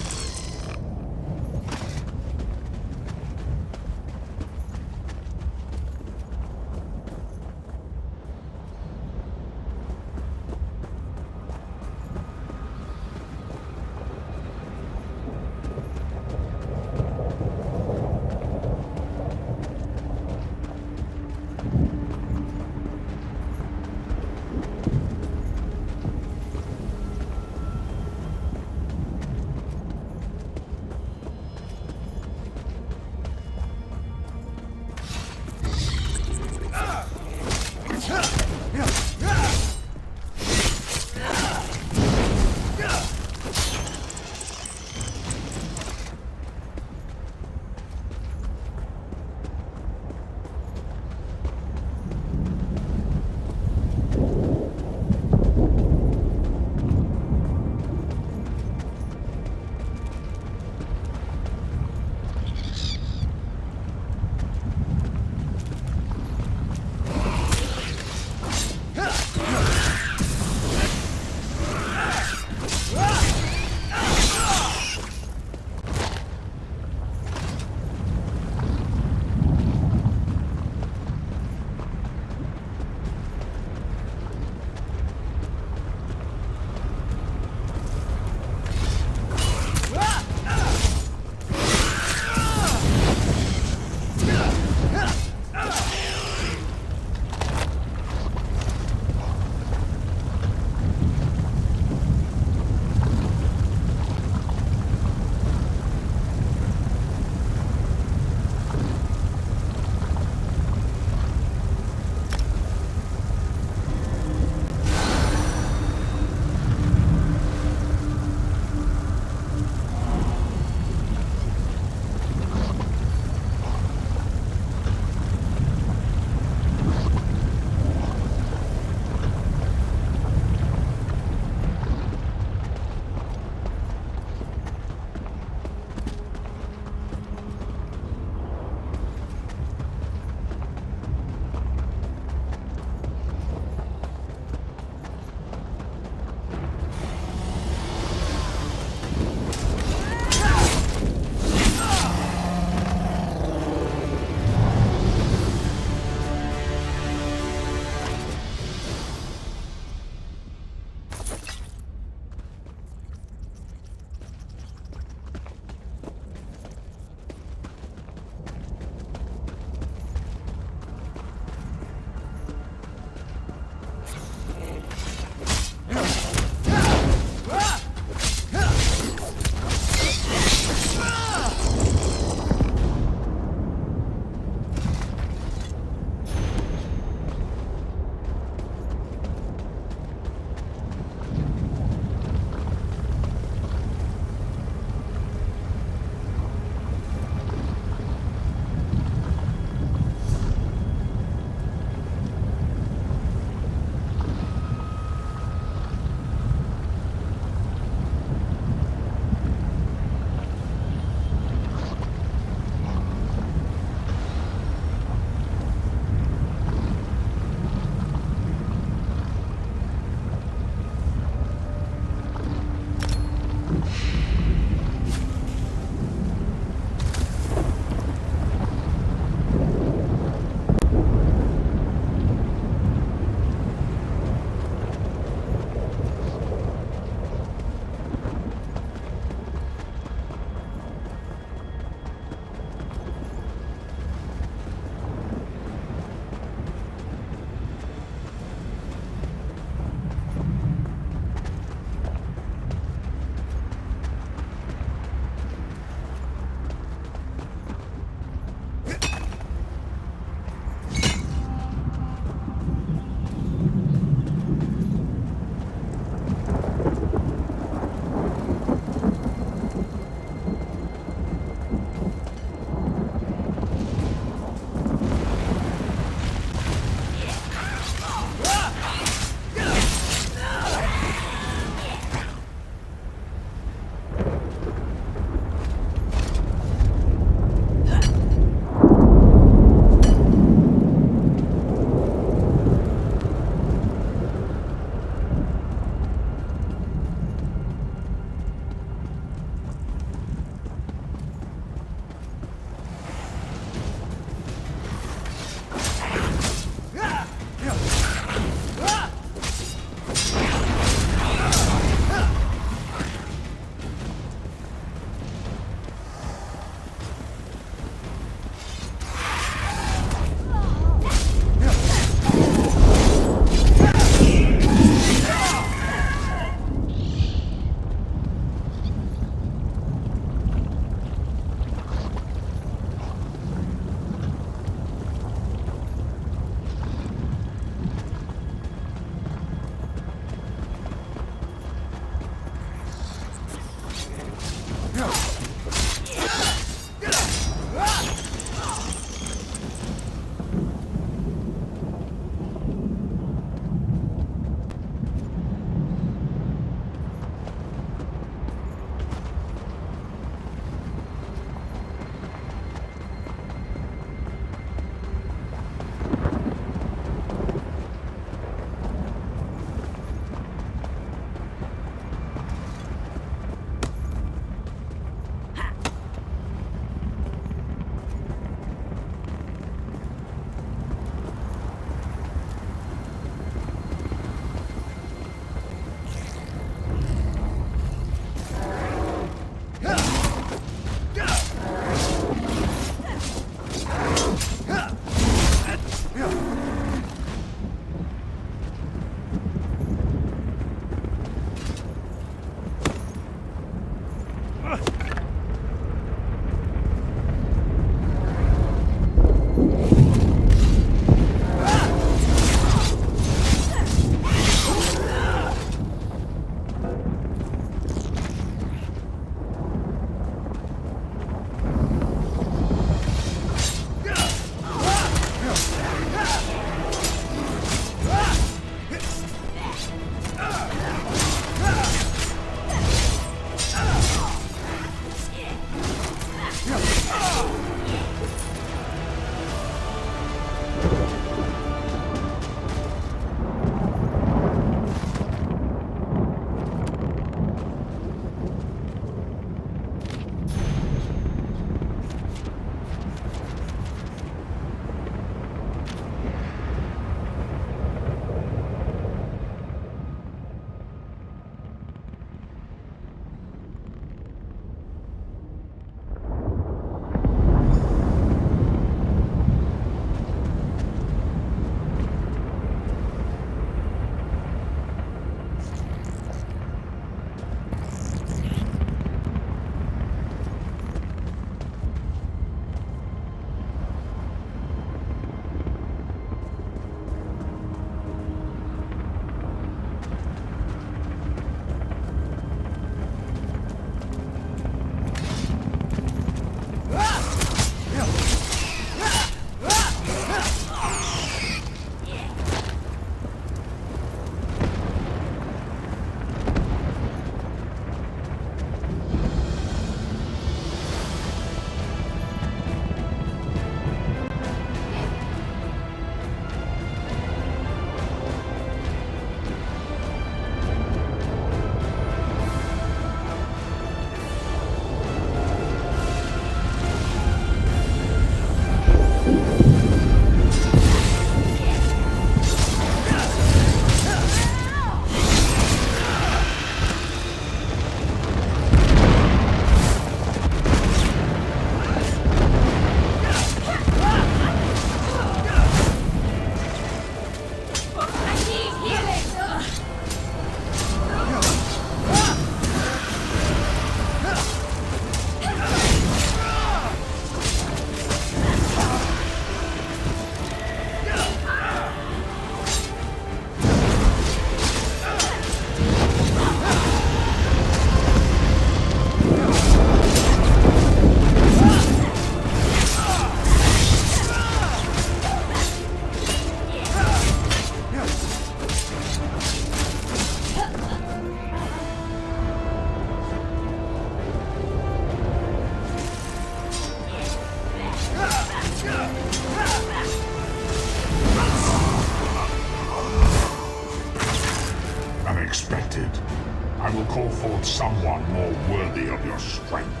S19: worthy of your strength.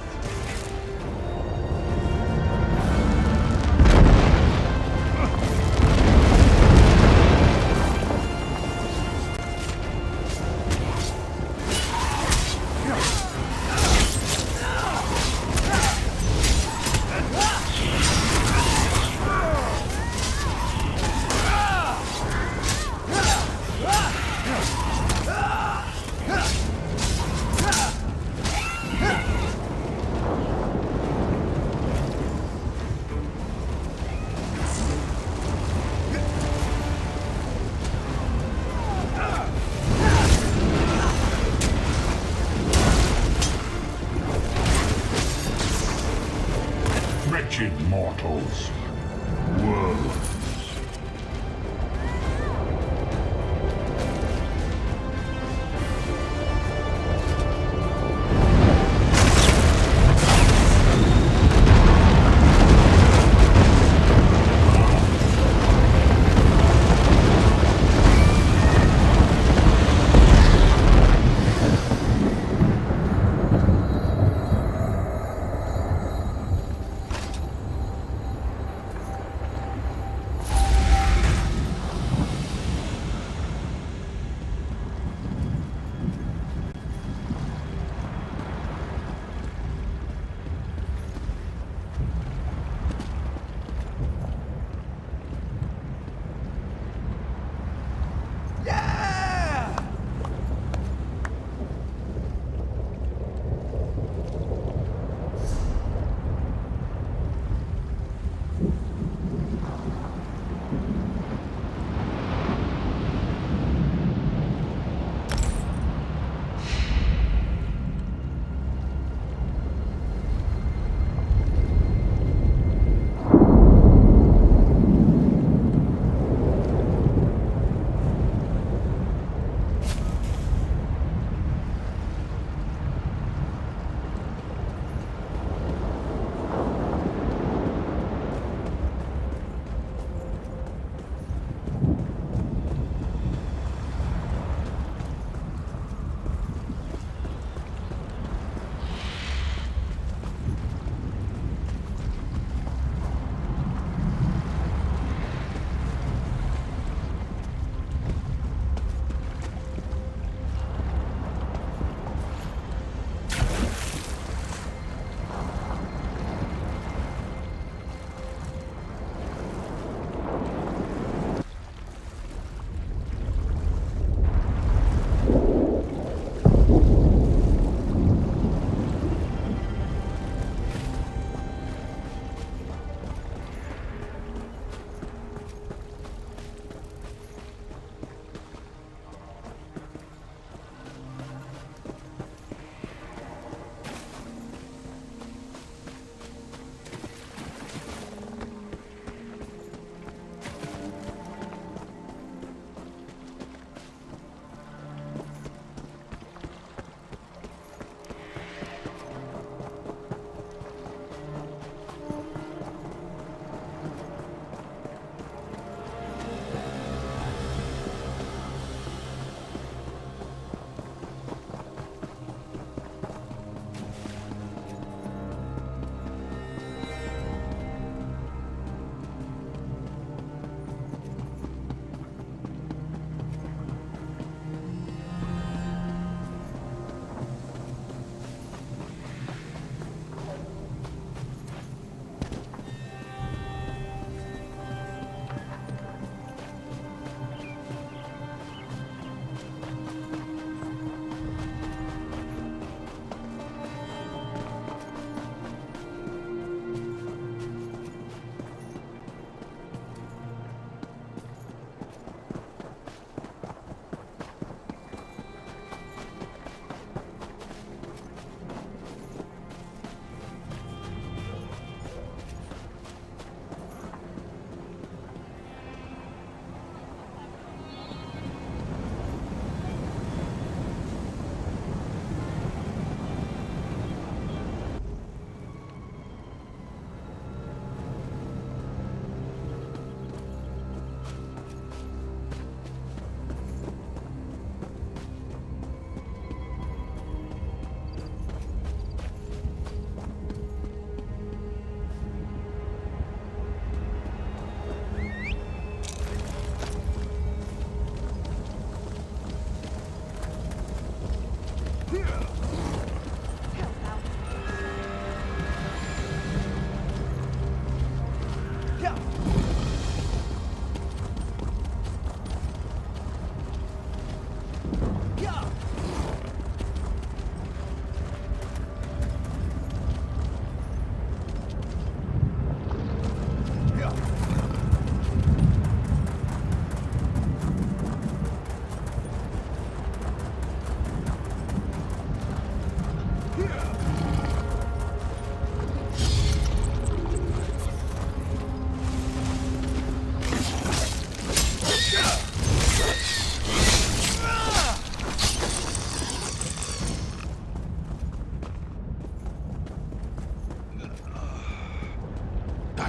S19: Wretched mortals. Worms.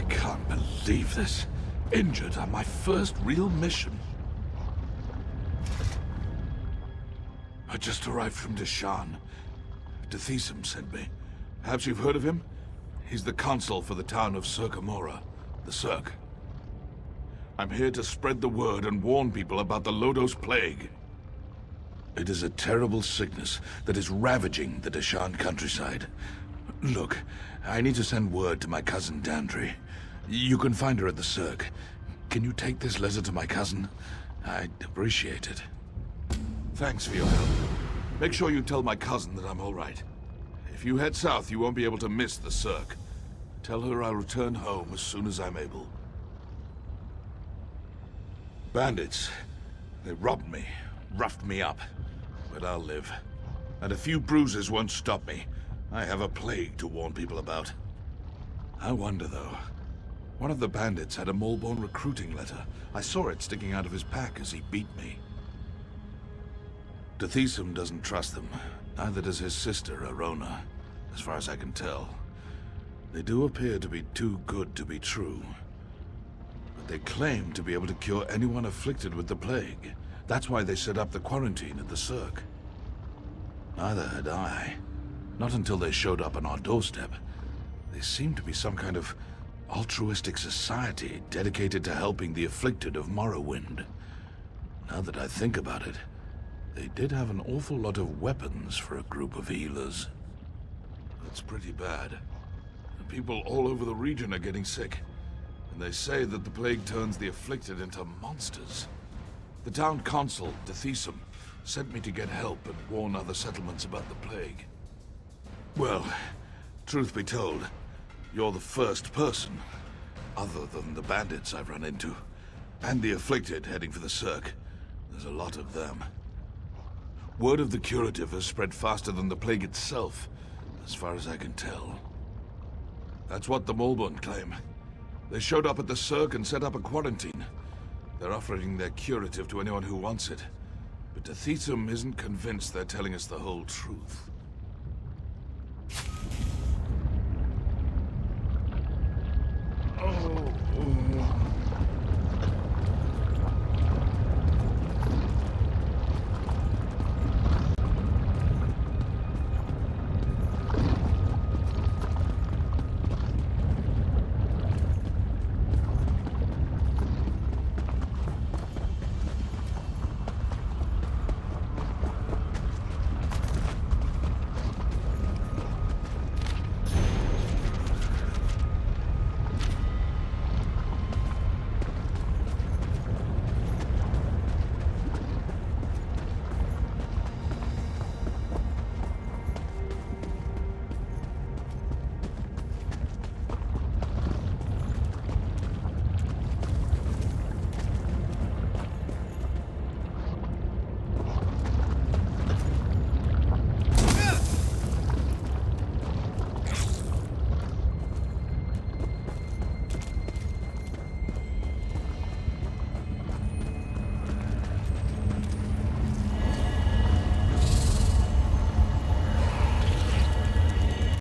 S3: can't believe this. Injured on my first real mission. I just arrived from Deshaan. Deshaan sent me. Perhaps you've heard of him? He's the consul for the town of Circamora, the Cirque. I'm here to spread the word and warn people about the Lodos Plague. It is a terrible sickness that is ravaging the Deshaan countryside. Look, I need to send word to my cousin Dandry. You can find her at the Cirque. Can you take this letter to my cousin? I'd appreciate it. Thanks for your help. Make sure you tell my cousin that I'm all right. If you head south, you won't be able to miss the Cirque. Tell her I'll return home as soon as I'm able. Bandits. They robbed me, roughed me up. But I'll live. And a few bruises won't stop me. I have a plague to warn people about. I wonder, though. One of the bandits had a Molborn recruiting letter. I saw it sticking out of his pack as he beat me. Deshaan doesn't trust them. Neither does his sister, Arona, as far as I can tell. They do appear to be too good to be true. But they claim to be able to cure anyone afflicted with the plague. That's why they set up the quarantine at the Cirque. Neither had I. Not until they showed up on our doorstep. They seem to be some kind of altruistic society dedicated to helping the afflicted of Morrowind. Now that I think about it, they did have an awful lot of weapons for a group of healers. That's pretty bad. The people all over the region are getting sick. And they say that the plague turns the afflicted into monsters. The town consul, Deshaan, sent me to get help and warn other settlements about the plague. Well, truth be told, you're the first person, other than the bandits I've run into, and the afflicted heading for the Cirque. There's a lot of them. Word of the curative has spread faster than the plague itself, as far as I can tell. That's what the Molborn claim. They showed up at the Cirque and set up a quarantine. They're offering their curative to anyone who wants it. But Deshaan isn't convinced they're telling us the whole truth.